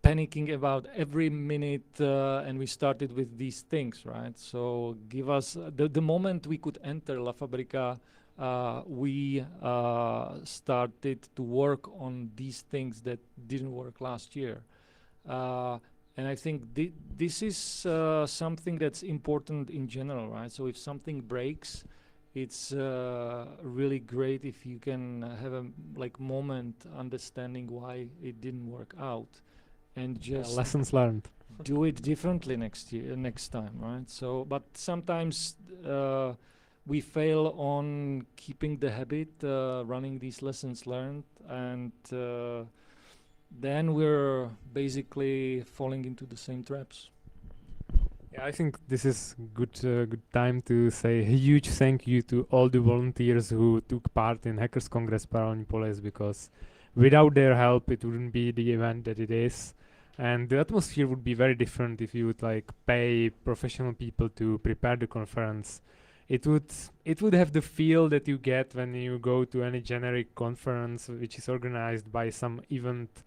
panicking about every minute, and we started with these things, right? So give us the moment we could enter La Fabrica, we started to work on these things that didn't work last year. And I think this is something that's important in general, right? So if something breaks, it's really great if you can have a moment understanding why it didn't work out, and just Lessons learned. do it differently next time, right? So, but sometimes we fail on keeping the habit, running these lessons learned, and then we're basically falling into the same traps. Yeah, I think this is good time to say a huge thank you to all the volunteers who took part in Hackers Congress Paralelní Polis, because without their help it wouldn't be the event that it is, and the atmosphere would be very different if you would like pay professional people to prepare the conference. It would have the feel that you get when you go to any generic conference which is organized by some event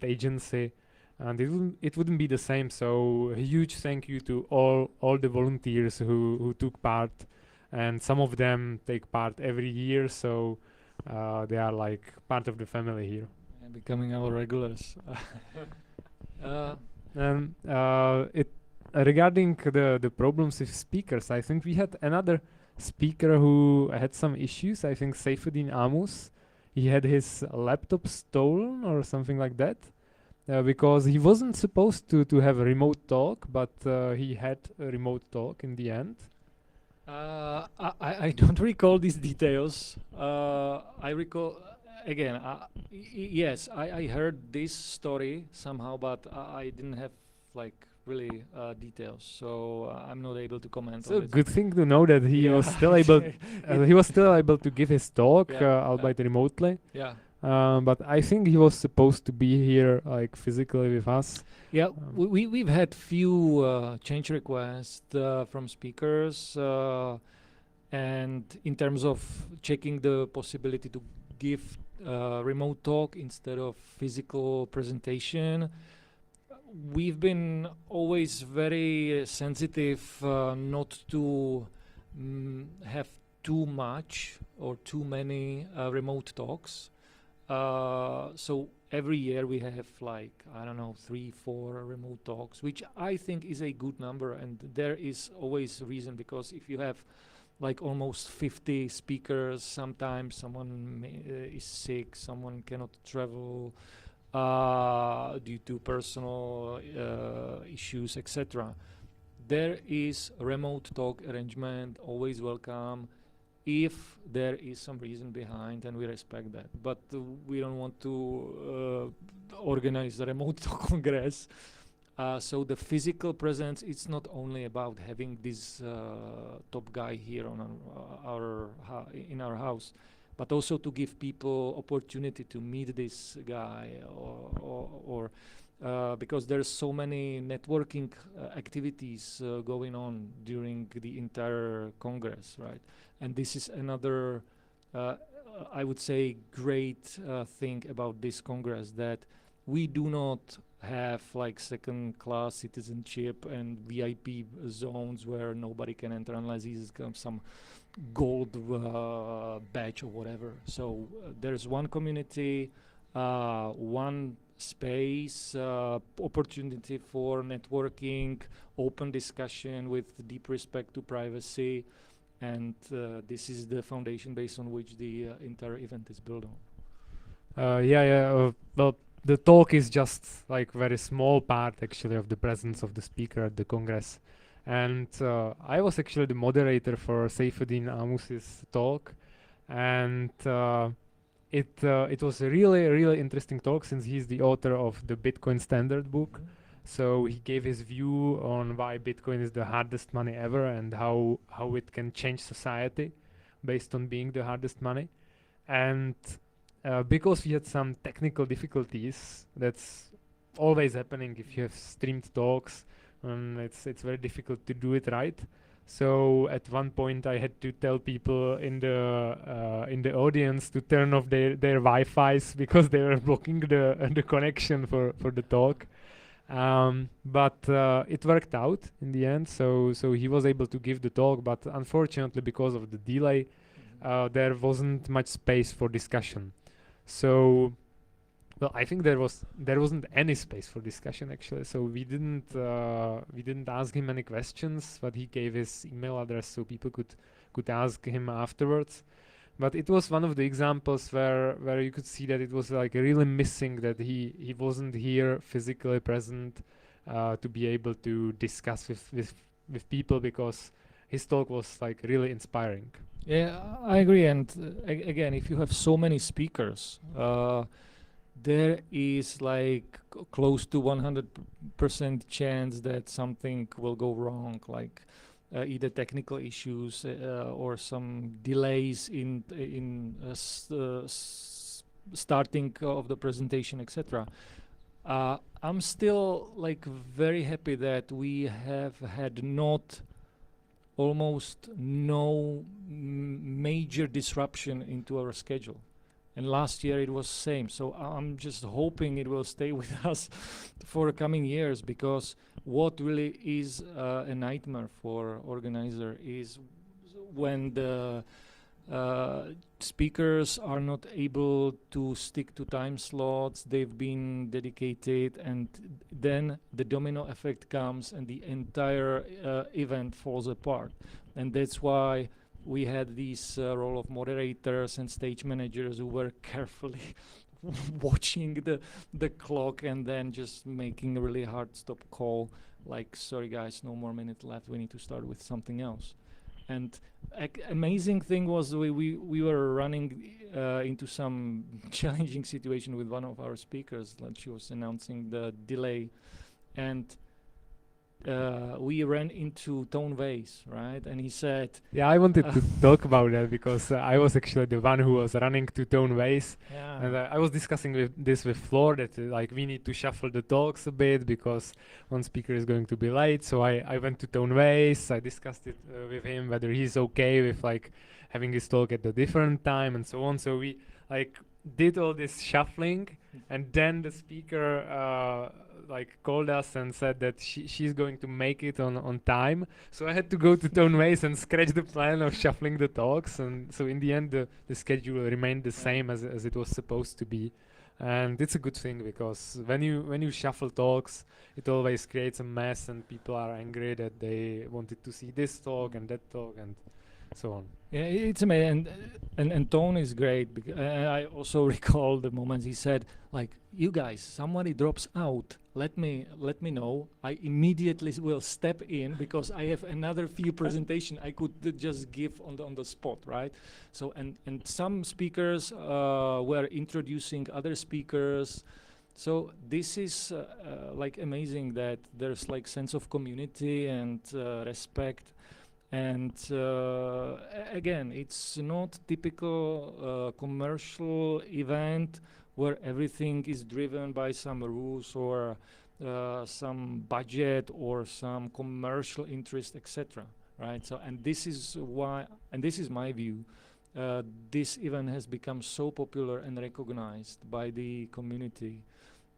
agency, and it wouldn't be the same. So a huge thank you to all the volunteers who took part, and some of them take part every year, so they are like part of the family here. And becoming our regulars. Regarding the problems with speakers, I think we had another speaker who had some issues. I think Saifuddin Amus, he had his laptop stolen or something like that, because he wasn't supposed to have a remote talk, but he had a remote talk in the end. I don't recall these details. I recall, again, yes, I heard this story somehow, but I didn't have really details, so I'm not able to comment on it. It's a good thing to know that he was still able to give his talk, albeit remotely. Yeah. But I think he was supposed to be here physically with us. Yeah, we've had few change requests from speakers, and in terms of checking the possibility to give remote talk instead of physical presentation, we've been always very sensitive not to have too much or too many remote talks. So every year we have 3-4 remote talks, which I think is a good number, and there is always a reason, because if you have almost 50 speakers, sometimes someone is sick, someone cannot travel due to personal issues, etc. There is a remote talk arrangement, always welcome, if there is some reason behind, and we respect that. But we don't want to organize a remote talk congress. So the physical presence, it's not only about having this top guy here on in our house, but also to give people opportunity to meet this guy, or because there's so many networking activities going on during the entire Congress, right? And this is another, I would say, great thing about this Congress, that we do not have second-class citizenship and VIP zones where nobody can enter unless he's some gold badge or whatever. So there's one community, one space, opportunity for networking, open discussion with deep respect to privacy, and this is the foundation based on which the entire event is built on. Well, the talk is just like very small part actually of the presence of the speaker at the Congress. And I was actually the moderator for Saifuddin Amus's talk, and it was a really interesting talk, since he's the author of the Bitcoin Standard book. So he gave his view on why Bitcoin is the hardest money ever, and how it can change society based on being the hardest money. And because we had some technical difficulties, that's always happening if you have streamed talks. It's very difficult to do it right. So at one point I had to tell people in the audience to turn off their Wi-Fi's, because they were blocking the connection for the talk. But it worked out in the end. So he was able to give the talk, but unfortunately, because of the delay, there wasn't much space for discussion. So, well, I think there wasn't any space for discussion actually. So we didn't ask him any questions, but he gave his email address so people could ask him afterwards. But it was one of the examples where you could see that it was like really missing that he wasn't here physically present to be able to discuss with people, because his talk was like really inspiring. Yeah, I agree. And again, if you have so many speakers, there is like close to 100% chance that something will go wrong, like either technical issues or some delays in starting of the presentation, etc. I'm still like very happy that we have had almost no major disruption into our schedule. And last year it was same. So I'm just hoping it will stay with us for the coming years, because what really is a nightmare for organizer is when the speakers are not able to stick to time slots they've been dedicated, and then the domino effect comes and the entire event falls apart. And that's why we had this role of moderators and stage managers who were carefully watching the clock and then just making a really hard stop call, like, sorry guys, no more minute left, we need to start with something else. And amazing thing was we were running into some challenging situation with one of our speakers, like she was announcing the delay, and we ran into Tone Vase, right? And he said, yeah, I wanted to talk about that, because I was actually the one who was running to Tone Vase. yeah. And I was discussing this with Floor, that like we need to shuffle the talks a bit because one speaker is going to be late. So I went to Tone Vase, I discussed it with him whether he's okay with like having his talk at a different time and so on. So we like did all this shuffling, and then the speaker like called us and said that she's going to make it on time. So I had to go to Tone Vase and scratch the plan of shuffling the talks, and so in the end the schedule remained the same as it was supposed to be. And it's a good thing, because when you shuffle talks, it always creates a mess and people are angry that they wanted to see this talk and that talk and so on. Yeah, it's amazing, and Tone is great. I also recall the moments he said, like, you guys, somebody drops out, let me know. I immediately will step in, because I have another few presentation I could just give on the spot, right? So and some speakers were introducing other speakers. So this is like amazing that there's like sense of community and respect. And again, it's not typical commercial event where everything is driven by some rules or some budget or some commercial interest, etc. Right? So, and this is why, and this is my view, this event has become so popular and recognized by the community,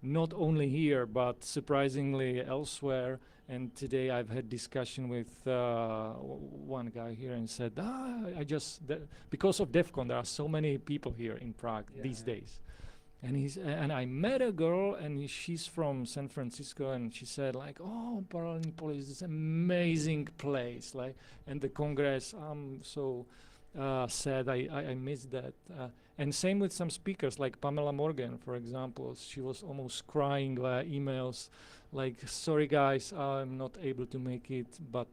not only here, but surprisingly elsewhere. And today I've had discussion with one guy here and said, because of DEF CON, there are so many people here in Prague these days. And I met a girl, and she's from San Francisco, and she said like, "Oh, Paralelní Polis is an amazing place." Like, and the Congress, I'm so sad. I missed that. And same with some speakers, like Pamela Morgan, for example. She was almost crying via emails, like, "Sorry guys, I'm not able to make it, but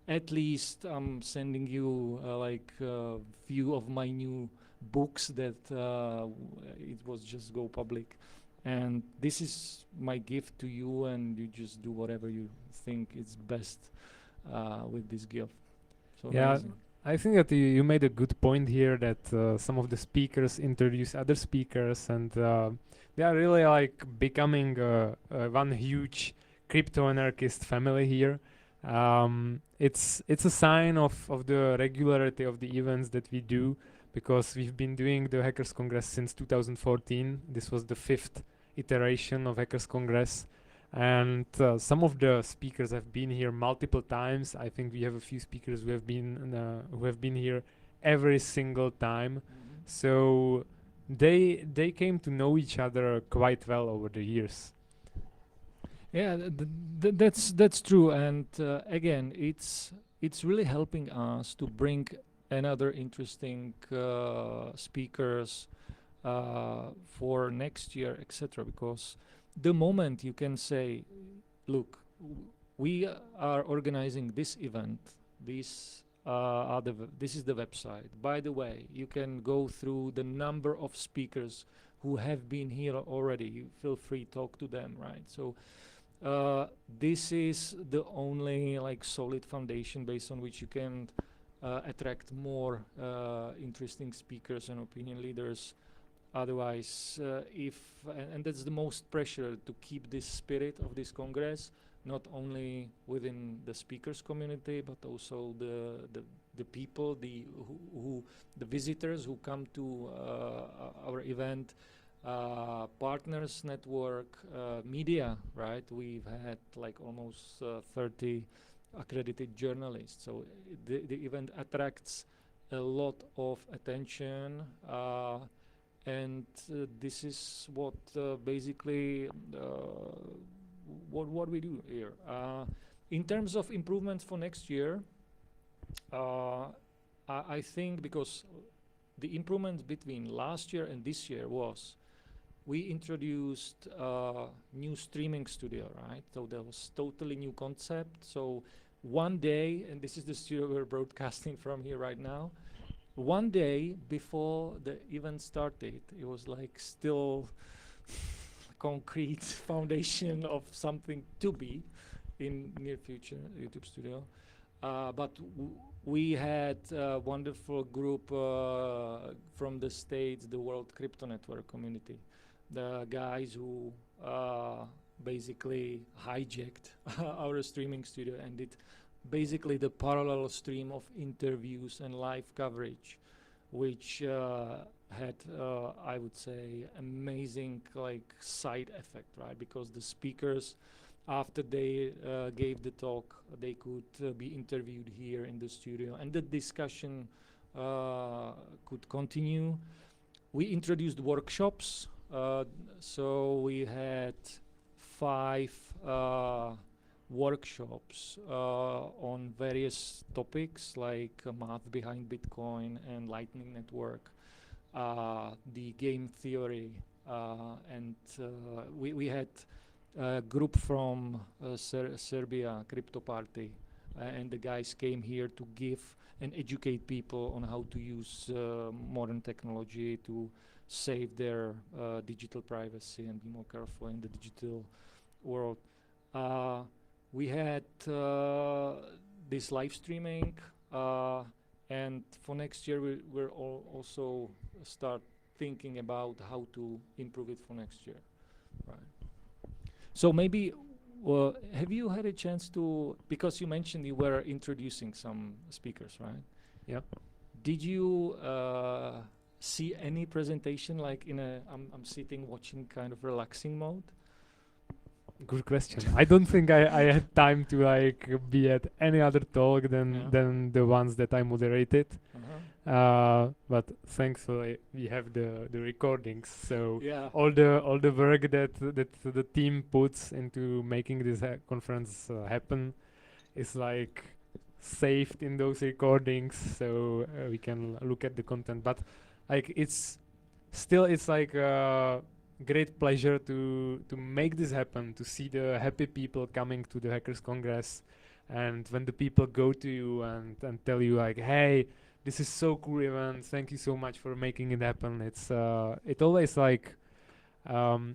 at least I'm sending you like a few of my new books that it was just go public, and this is my gift to you, and you just do whatever you think is best with this gift." So Yeah, amazing. I think that you made a good point here that some of the speakers introduce other speakers, and they are really like becoming one huge crypto anarchist family here. It's a sign of the regularity of the events that we do, because we've been doing the Hackers Congress since 2014. This was the 5th iteration of Hackers Congress, and some of the speakers have been here multiple times. I think we have a few speakers who have been here every single time. So they came to know each other quite well over the years. Yeah, that's true, and again, it's really helping us to bring another interesting speakers for next year, etc. Because the moment you can say, "Look, we are organizing this event. This this is the website. By the way, you can go through the number of speakers who have been here already. You feel free talk to them, right?" So. This is the only like solid foundation based on which you can attract more interesting speakers and opinion leaders. Otherwise, and that's the most pressure to keep this spirit of this Congress, not only within the speakers community, but also the people, the visitors who come to our event. Partners network, media, right? We've had like almost 30 accredited journalists, so the event attracts a lot of attention, and this is what basically what we do here. In terms of improvements for next year, I think because the improvement between last year and this year was we introduced a new streaming studio, right? So that was totally new concept. So one day, and this is the studio we're broadcasting from here right now, one day before the event started, it was like still concrete foundation of something to be in near future YouTube studio. But we had a wonderful group from the States, the World Crypto Network community. The guys who basically hijacked our streaming studio and did basically the parallel stream of interviews and live coverage, which had, I would say, amazing like side effect, right? Because the speakers, after they gave the talk, they could be interviewed here in the studio, and the discussion could continue. We introduced workshops. So we had 5 workshops on various topics like math behind Bitcoin and Lightning Network, the game theory, and we had a group from Serbia, Crypto Party, and the guys came here to give and educate people on how to use modern technology to save their digital privacy and be more careful in the digital world. We had this live streaming, and for next year we're also start thinking about how to improve it for next year. Right. So maybe, have you had a chance to, because you mentioned you were introducing some speakers, right? Yeah. Did you see any presentation like in a I'm sitting watching kind of relaxing mode? Good question. I don't think I had time to like be at any other talk than the ones that I moderated. But thankfully we have the recordings, so Yeah. all the work that the team puts into making this conference happen is like saved in those recordings, so we can look at the content. But like it's like a great pleasure to make this happen, to see the happy people coming to the Hackers Congress, and when the people go to you and tell you like, hey, this is so cool event, thank you so much for making it happen. It's it always like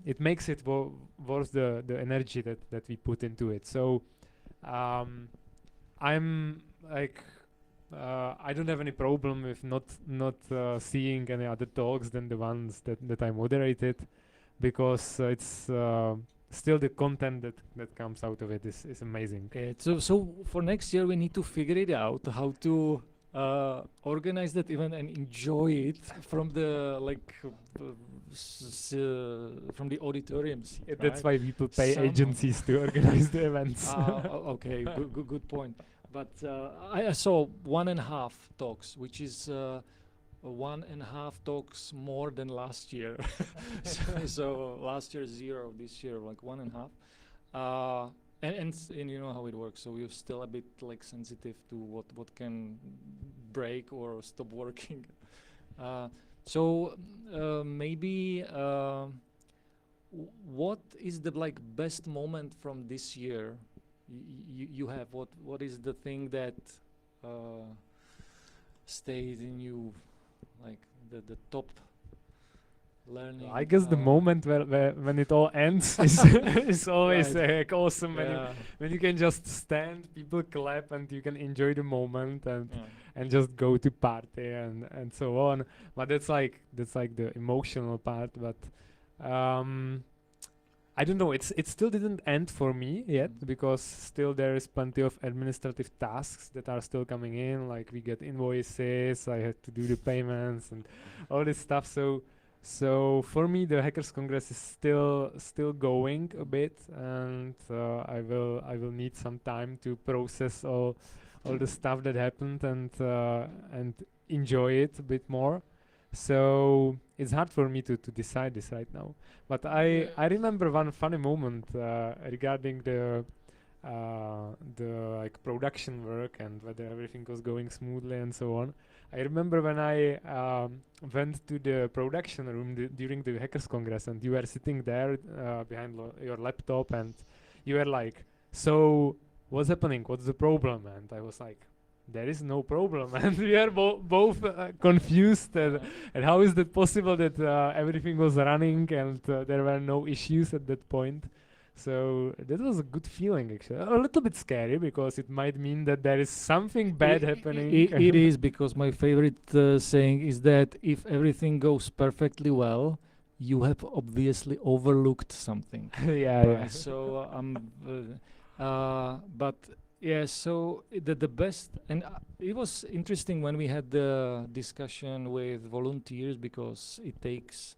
it makes it worth the energy that we put into it. So I'm like I don't have any problem with not seeing any other talks than the ones that I moderated, because it's still the content that comes out of it is amazing. Okay, so for next year we need to figure it out how to organize that event and enjoy it from the from the auditoriums. That's why people pay Some- agencies to organize the events. Okay, good point. But I saw 1.5 talks, which is 1.5 talks more than last year. so last year 0, this year like 1.5. And you know how it works. So we're still a bit like sensitive to what can break or stop working. Maybe what is the like best moment from this year? You have what is the thing that stayed in you, like the top learning? I guess the moment where when it all ends is always Right. awesome. Yeah. When you can just stand, people clap, and you can enjoy the moment and Yeah. just go to party and so on. But that's like the emotional part. But I don't know. It still didn't end for me yet, because still there is plenty of administrative tasks that are still coming in. Like we get invoices, I had to do the payments and all this stuff. So for me, the Hackers Congress is still going a bit, and I will need some time to process all the stuff that happened and enjoy it a bit more. So it's hard for me to decide this right now. But I remember one funny moment regarding the like production work and whether everything was going smoothly and so on. I remember when I went to the production room during the Hackers Congress, and you were sitting there behind your laptop, and you were like, "So what's happening? What's the problem?" And I was like, "There is no problem." And we are both confused. And how is that possible that everything was running and there were no issues at that point? So that was a good feeling, actually. A little bit scary, because it might mean that there is something bad happening. It is, because my favorite saying is that if everything goes perfectly well, you have obviously overlooked something. Yeah. Right, so but yeah, so the best, and it was interesting when we had the discussion with volunteers, because it takes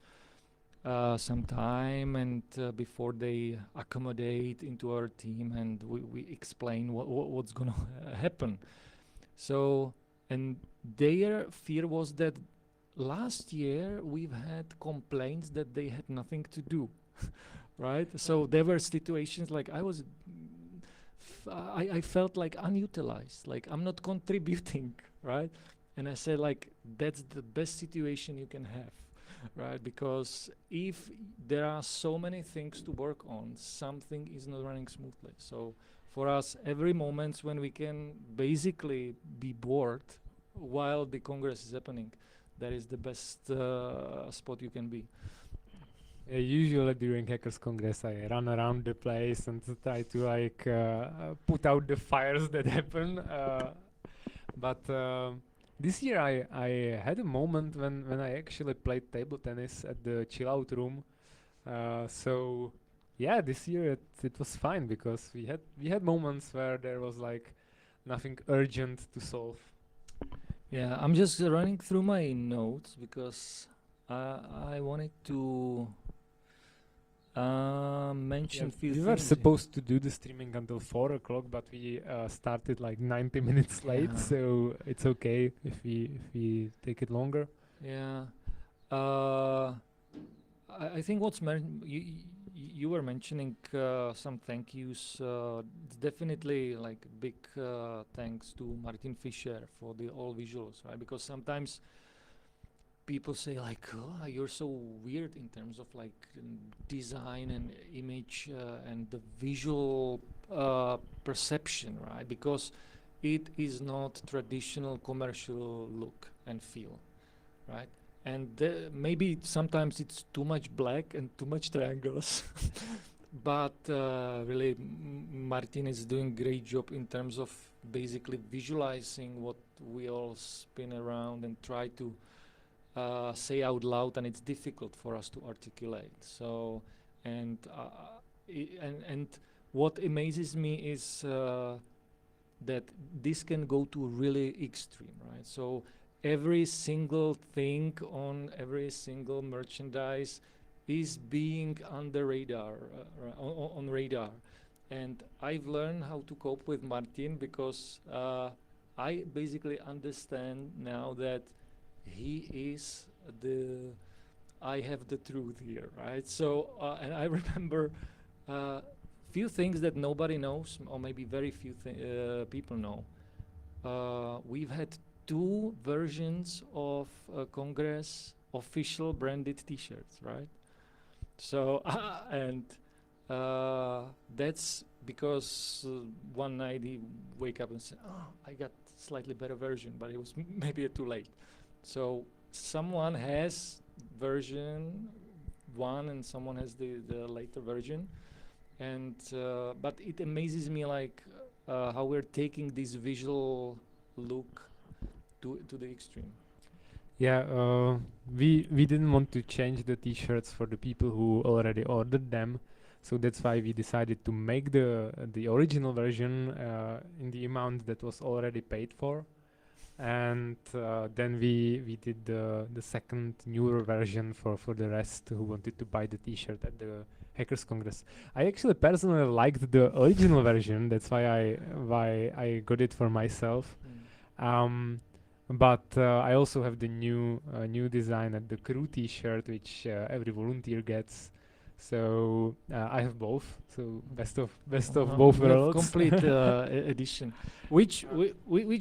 some time, and before they accommodate into our team, and we explain what's gonna happen. So, and their fear was that last year we've had complaints that they had nothing to do, right? So there were situations like I felt like unutilized, like I'm not contributing, right? And I said, like, that's the best situation you can have, right? Because if there are so many things to work on, something is not running smoothly. So for us, every moment when we can basically be bored while the Congress is happening, that is the best spot you can be. Usually during Hackers Congress, I run around the place and try to like put out the fires that happen. But this year I had a moment when I actually played table tennis at the chill out room. So yeah, this year it was fine, because we had moments where there was like nothing urgent to solve. Yeah, I'm just running through my notes because I wanted to Mention few we things. were here. supposed to do the streaming until 4 o'clock, but we started like 90 minutes late, Yeah. so it's okay if we take it longer. Yeah. I think you were mentioning some thank yous. It's definitely like big thanks to Martin Fischer for the all visuals, right? Because sometimes people say like, oh, you're so weird in terms of like design and image and the visual perception, right? Because it is not traditional commercial look and feel, right? And maybe sometimes it's too much black and too much triangles. But really, Martin is doing a great job in terms of basically visualizing what we all spin around and try to say out loud, and it's difficult for us to articulate. So, and what amazes me is that this can go to really extreme, right? So every single thing on every single merchandise is being under radar, on radar. And I've learned how to cope with Martin because I basically understand now that he is I have the truth here, right? So, and I remember few things that nobody knows, or maybe very few people know. We've had 2 versions of Congress official branded T-shirts, right? So, and that's because one night he wake up and say, "Oh, I got slightly better version," but it was maybe too late. So someone has version 1 and someone has the later version, and but it amazes me like how we're taking this visual look to the extreme. Yeah, we didn't want to change the T-shirts for the people who already ordered them, so that's why we decided to make the original version in the amount that was already paid for, and then we did the second newer version for the rest who wanted to buy the T-shirt at the Hackers Congress. I actually personally liked the original version. That's why I got it for myself. But I also have the new design at the crew T-shirt, which every volunteer gets. So I have both. So best of both You have worlds. complete edition, which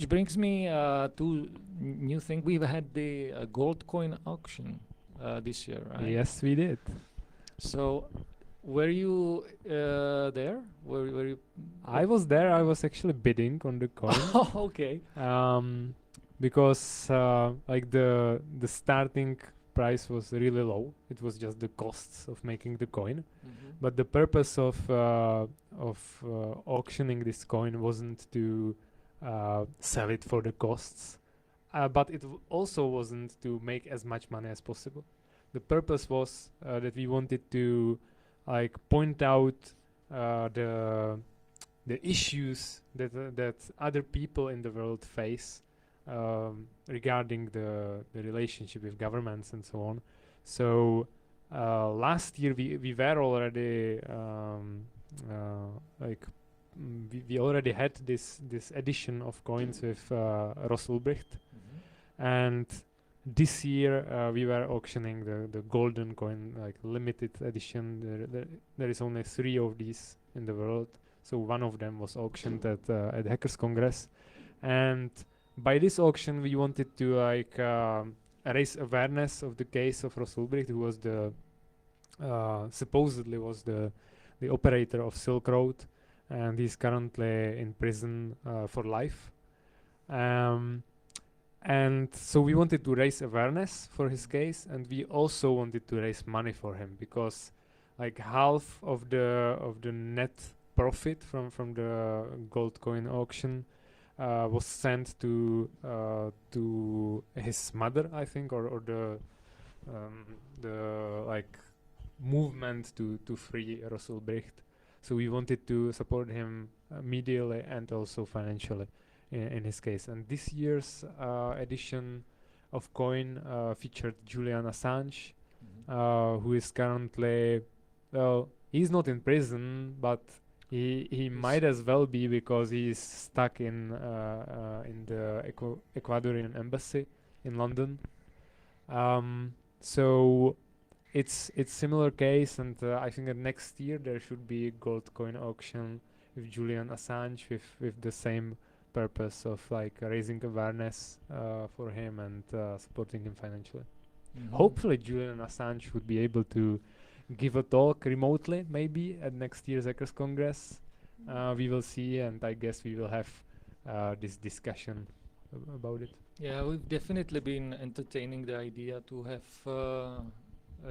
brings me to new thing. We've had the gold coin auction this year, right? Yes, we did. So, were you there? Were you? I was there. I was actually bidding on the coin. Oh, okay. Because like the starting price was really low. It was just the costs of making the coin. But the purpose of auctioning this coin wasn't to sell it for the costs, but it also wasn't to make as much money as possible. The purpose was that we wanted to like point out the issues that other people in the world face regarding the relationship with governments and so on. So last year we were already we already had this edition of coins with Ross Ulbricht, and this year we were auctioning the golden coin, like limited edition. There is only 3 of these in the world, so one of them was auctioned at Hackers Congress, and by this auction we wanted to like raise awareness of the case of Ross Ulbricht, who was the supposedly was the operator of Silk Road, and he's currently in prison for life. And so we wanted to raise awareness for his case, and we also wanted to raise money for him, because like half of the net profit from the gold coin auction was sent to his mother, I think, or the like movement to free Ross Ulbricht. So we wanted to support him medially and also financially in his case. And this year's edition of coin featured Julian Assange, who is currently well, he's not in prison, but he might as well be, because he's stuck in the Ecuadorian embassy in London. So it's similar case, and I think that next year there should be a gold coin auction with Julian Assange, with the same purpose of like raising awareness for him and supporting him financially. Hopefully Julian Assange would be able to give a talk remotely, maybe at next year's Hackers Congress. We will see, and I guess we will have this discussion about it. Yeah, we've definitely been entertaining the idea to have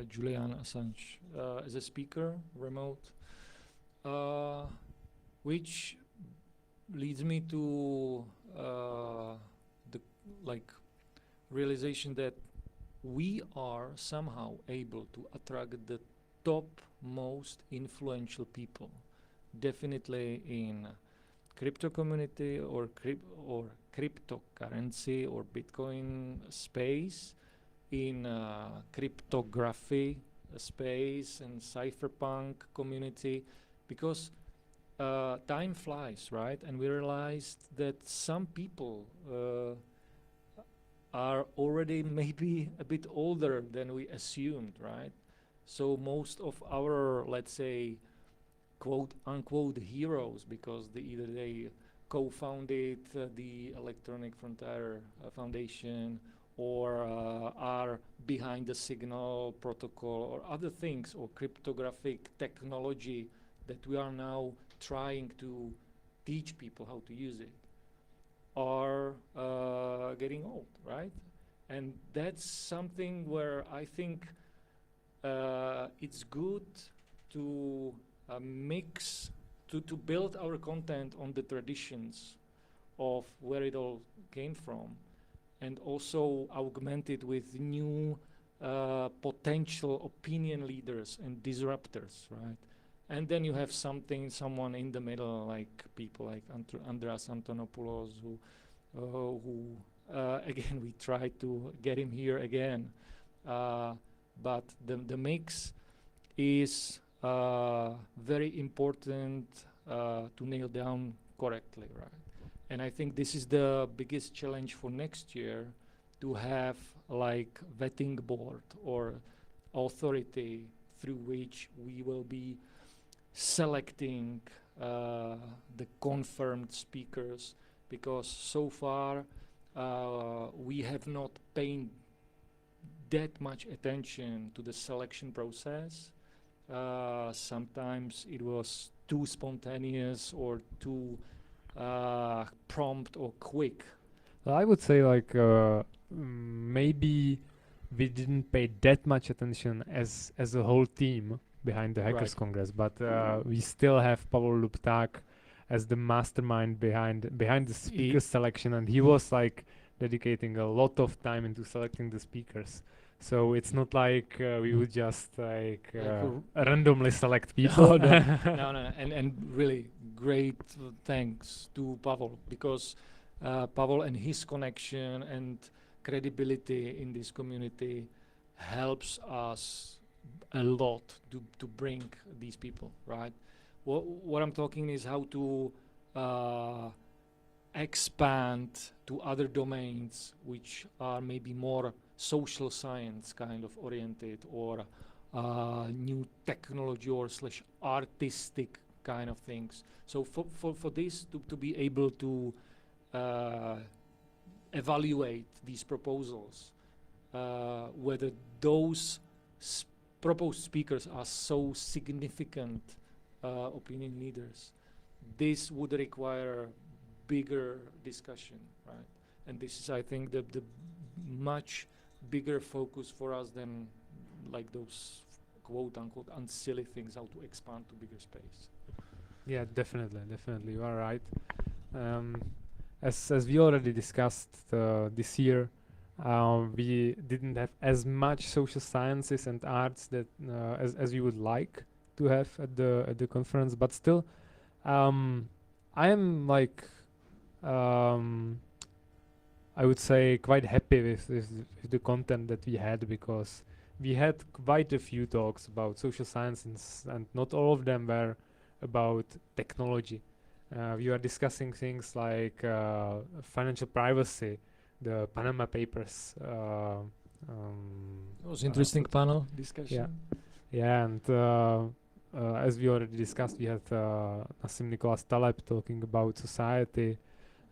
Julian Assange as a speaker, remote, which leads me to the realization that we are somehow able to attract the top most influential people, definitely in crypto community or cryptocurrency or Bitcoin space, in cryptography space and cypherpunk community, because time flies, right? And we realized that some people are already maybe a bit older than we assumed, right? So most of our, let's say, quote unquote heroes, because either they co-founded the Electronic Frontier Foundation, or are behind the Signal protocol or other things, or cryptographic technology that we are now trying to teach people how to use it, are getting old, right? And that's something where I think it's good to mix, to build our content on the traditions of where it all came from, and also augment it with new potential opinion leaders and disruptors, right? And then you have someone in the middle, like people like Andreas Antonopoulos, who again, we try to get him here again, but the mix is very important to nail down correctly, right? And I think this is the biggest challenge for next year, to have like vetting board or authority through which we will be selecting the confirmed speakers, because so far we have not paid that much attention to the selection process. Sometimes it was too spontaneous or too prompt or quick. Well, I would say like maybe we didn't pay that much attention as a whole team behind the Hackers Congress, but we still have Pavel Lupták as the mastermind behind the speaker selection, and he was like dedicating a lot of time into selecting the speakers. So it's not like we would just like randomly select people. No, and really great thanks to Pavel, because Pavel and his connection and credibility in this community helps us a lot to bring these people, right? What I'm talking is how to expand to other domains which are maybe more social science kind of oriented, or new technology or slash artistic kind of things. So for this to be able to evaluate these proposals, whether those proposed speakers are so significant opinion leaders, this would require bigger discussion, right? And this is, I think, the much bigger focus for us than like those quote unquote unsilly things, how to expand to bigger space. Yeah, definitely, you are right. As we already discussed this year, we didn't have as much social sciences and arts that as we would like to have at the conference, but still, I am like I would say quite happy with the content that we had, because we had quite a few talks about social sciences, and not all of them were about technology. We were discussing things like financial privacy, the Panama Papers. It was interesting panel discussion. Yeah, and as we already discussed, we had Nassim Nicholas Taleb talking about society,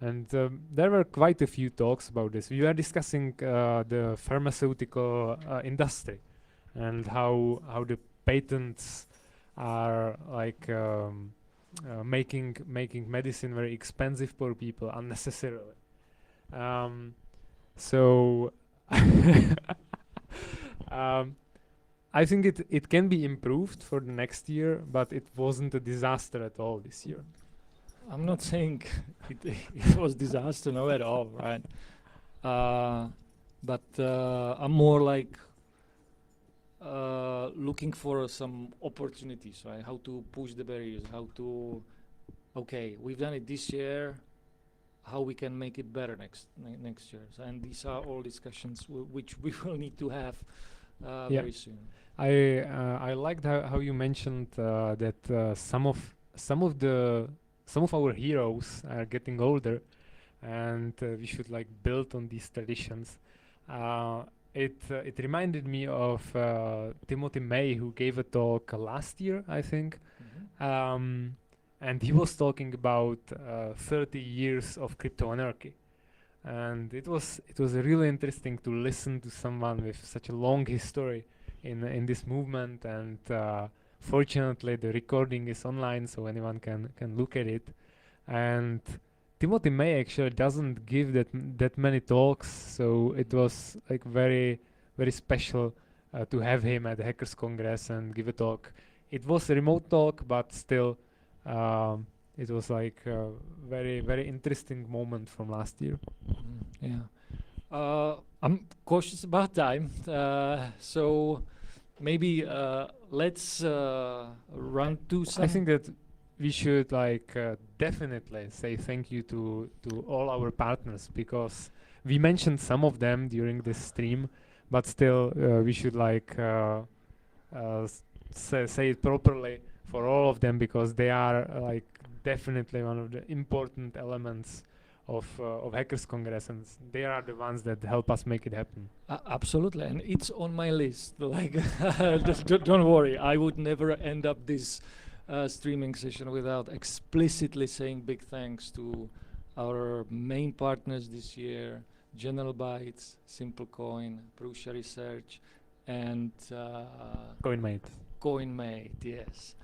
and there were quite a few talks about this. We were discussing the pharmaceutical industry and how the patents are like making medicine very expensive for people unnecessarily. So I think it can be improved for the next year, but it wasn't a disaster at all this year. I'm not saying it was disaster, no at all, right? But I'm more like looking for some opportunities, right? How to push the barriers, how to, okay, we've done it this year, how we can make it better next year. And these are all discussions which we will need to have very soon. I liked how you mentioned that some of our heroes are getting older, and we should like build on these traditions. It reminded me of Timothy May, who gave a talk last year, I think, and he was talking about 30 years of crypto anarchy. And it was really interesting to listen to someone with such a long history in this movement, and fortunately the recording is online, so anyone can look at it. And Timothy May actually doesn't give that many talks, so it was like very, very special to have him at the Hackers Congress and give a talk. It was a remote talk, but still it was like a very, very interesting moment from last year. Yeah. I'm cautious about time, so maybe let's run to some. I think that we should like definitely say thank you to all our partners, because we mentioned some of them during this stream, but still we should like say it properly for all of them, because they are like definitely one of the important elements of Hackers Congress, and they are the ones that help us make it happen. Absolutely, and it's on my list. Like, don't worry, I would never end up this streaming session without explicitly saying big thanks to our main partners this year: General Bytes, Simple Coin, Prussia Research, and CoinMate. Yes.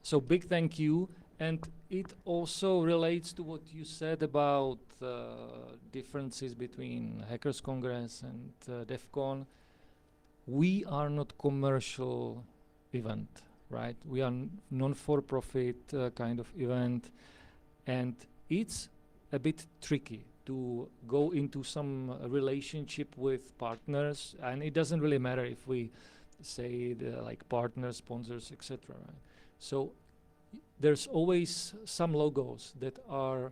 So big thank you. And it also relates to what you said about differences between Hackers Congress and DEF CON. We are not commercial event, right? We are non-for-profit kind of event, and it's a bit tricky to go into some relationship with partners, and it doesn't really matter if we say like partners, sponsors, etc. Right? So there's always some logos that are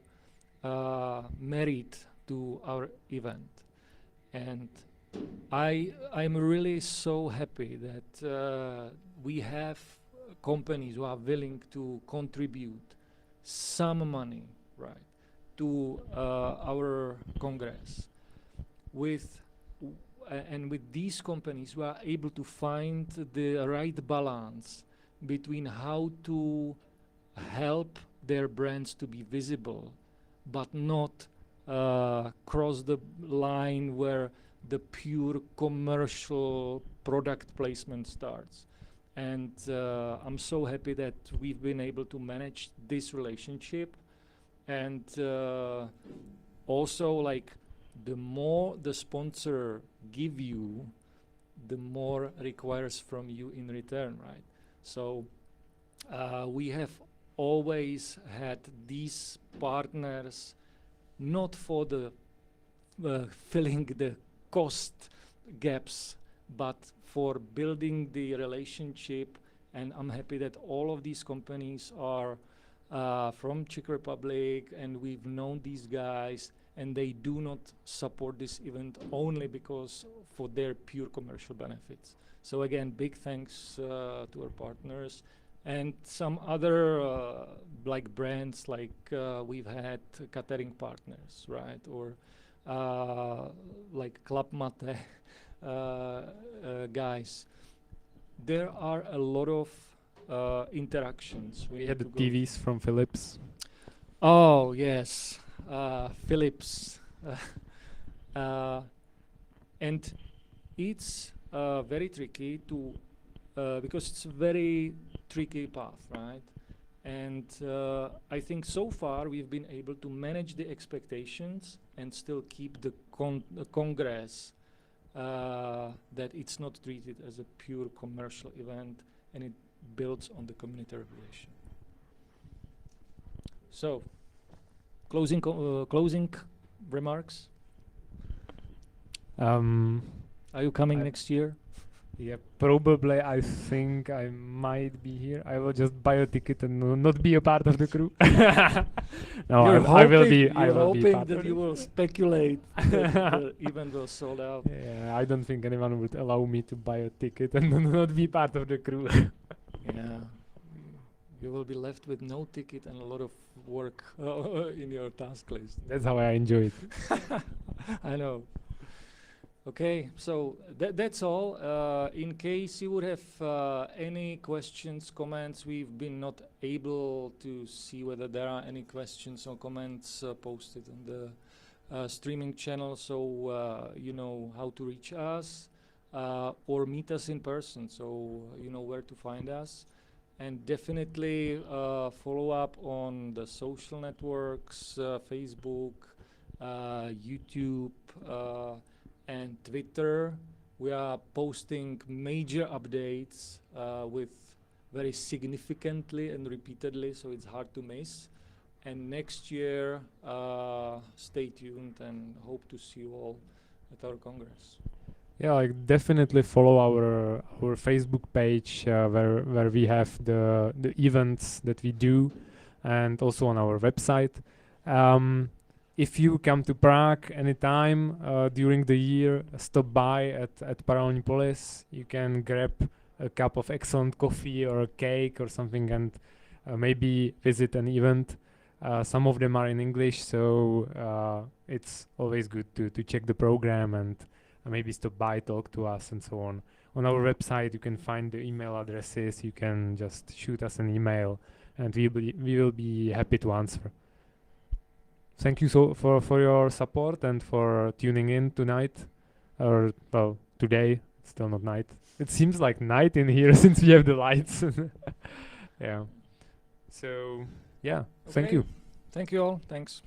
married to our event, and I'm really so happy that we have companies who are willing to contribute some money, right, to our Congress. And with these companies, we are able to find the right balance between how to help their brands to be visible, but not cross the line where the pure commercial product placement starts. And I'm so happy that we've been able to manage this relationship. And also, like, the more the sponsor give you, the more requires from you in return, right? So we have always had these partners not for the filling the cost gaps, but for building the relationship. And I'm happy that all of these companies are from Czech Republic, and we've known these guys, and they do not support this event only because for their pure commercial benefits. So again, big thanks to our partners and some other like brands, like we've had catering partners, right? Or like Club Mate guys. There are a lot of interactions. We had the TVs from Philips. Oh yes, Philips, and it's very tricky to because it's a very tricky path, right? And I think so far we've been able to manage the expectations and still keep the Congress that it's not treated as a pure commercial event, and it builds on the community regulation. So, closing remarks. Are you coming next year? Yeah, probably. I think I might be here. I will just buy a ticket and not be a part of the crew. No, I will be. I will be part that of you it. will speculate that the event will sold out. Yeah, I don't think anyone would allow me to buy a ticket and not be part of the crew. Yeah, you will be left with no ticket and a lot of work in your task list. That's how I enjoy it. I know. Okay, so that's all. In case you would have any questions, comments, we've been not able to see whether there are any questions or comments posted on the streaming channel, so you know how to reach us or meet us in person, so you know where to find us. And definitely follow up on the social networks, Facebook, YouTube, and Twitter. We are posting major updates with very significantly and repeatedly, so it's hard to miss. And next year, stay tuned and hope to see you all at our Congress. Yeah, like definitely follow our Facebook page where we have the events that we do, and also on our website. If you come to Prague anytime during the year, stop by at Paralelní Polis. You can grab a cup of excellent coffee or a cake or something, and maybe visit an event. Some of them are in English, so it's always good to check the program and maybe stop by, talk to us, and so on. On our website, you can find the email addresses. You can just shoot us an email, and we will be happy to answer. Thank you for your support and for tuning in tonight, or well, today. It's still not night. It seems like night in here since we have the lights. Yeah. So yeah, thank you. Thank you all. Thanks.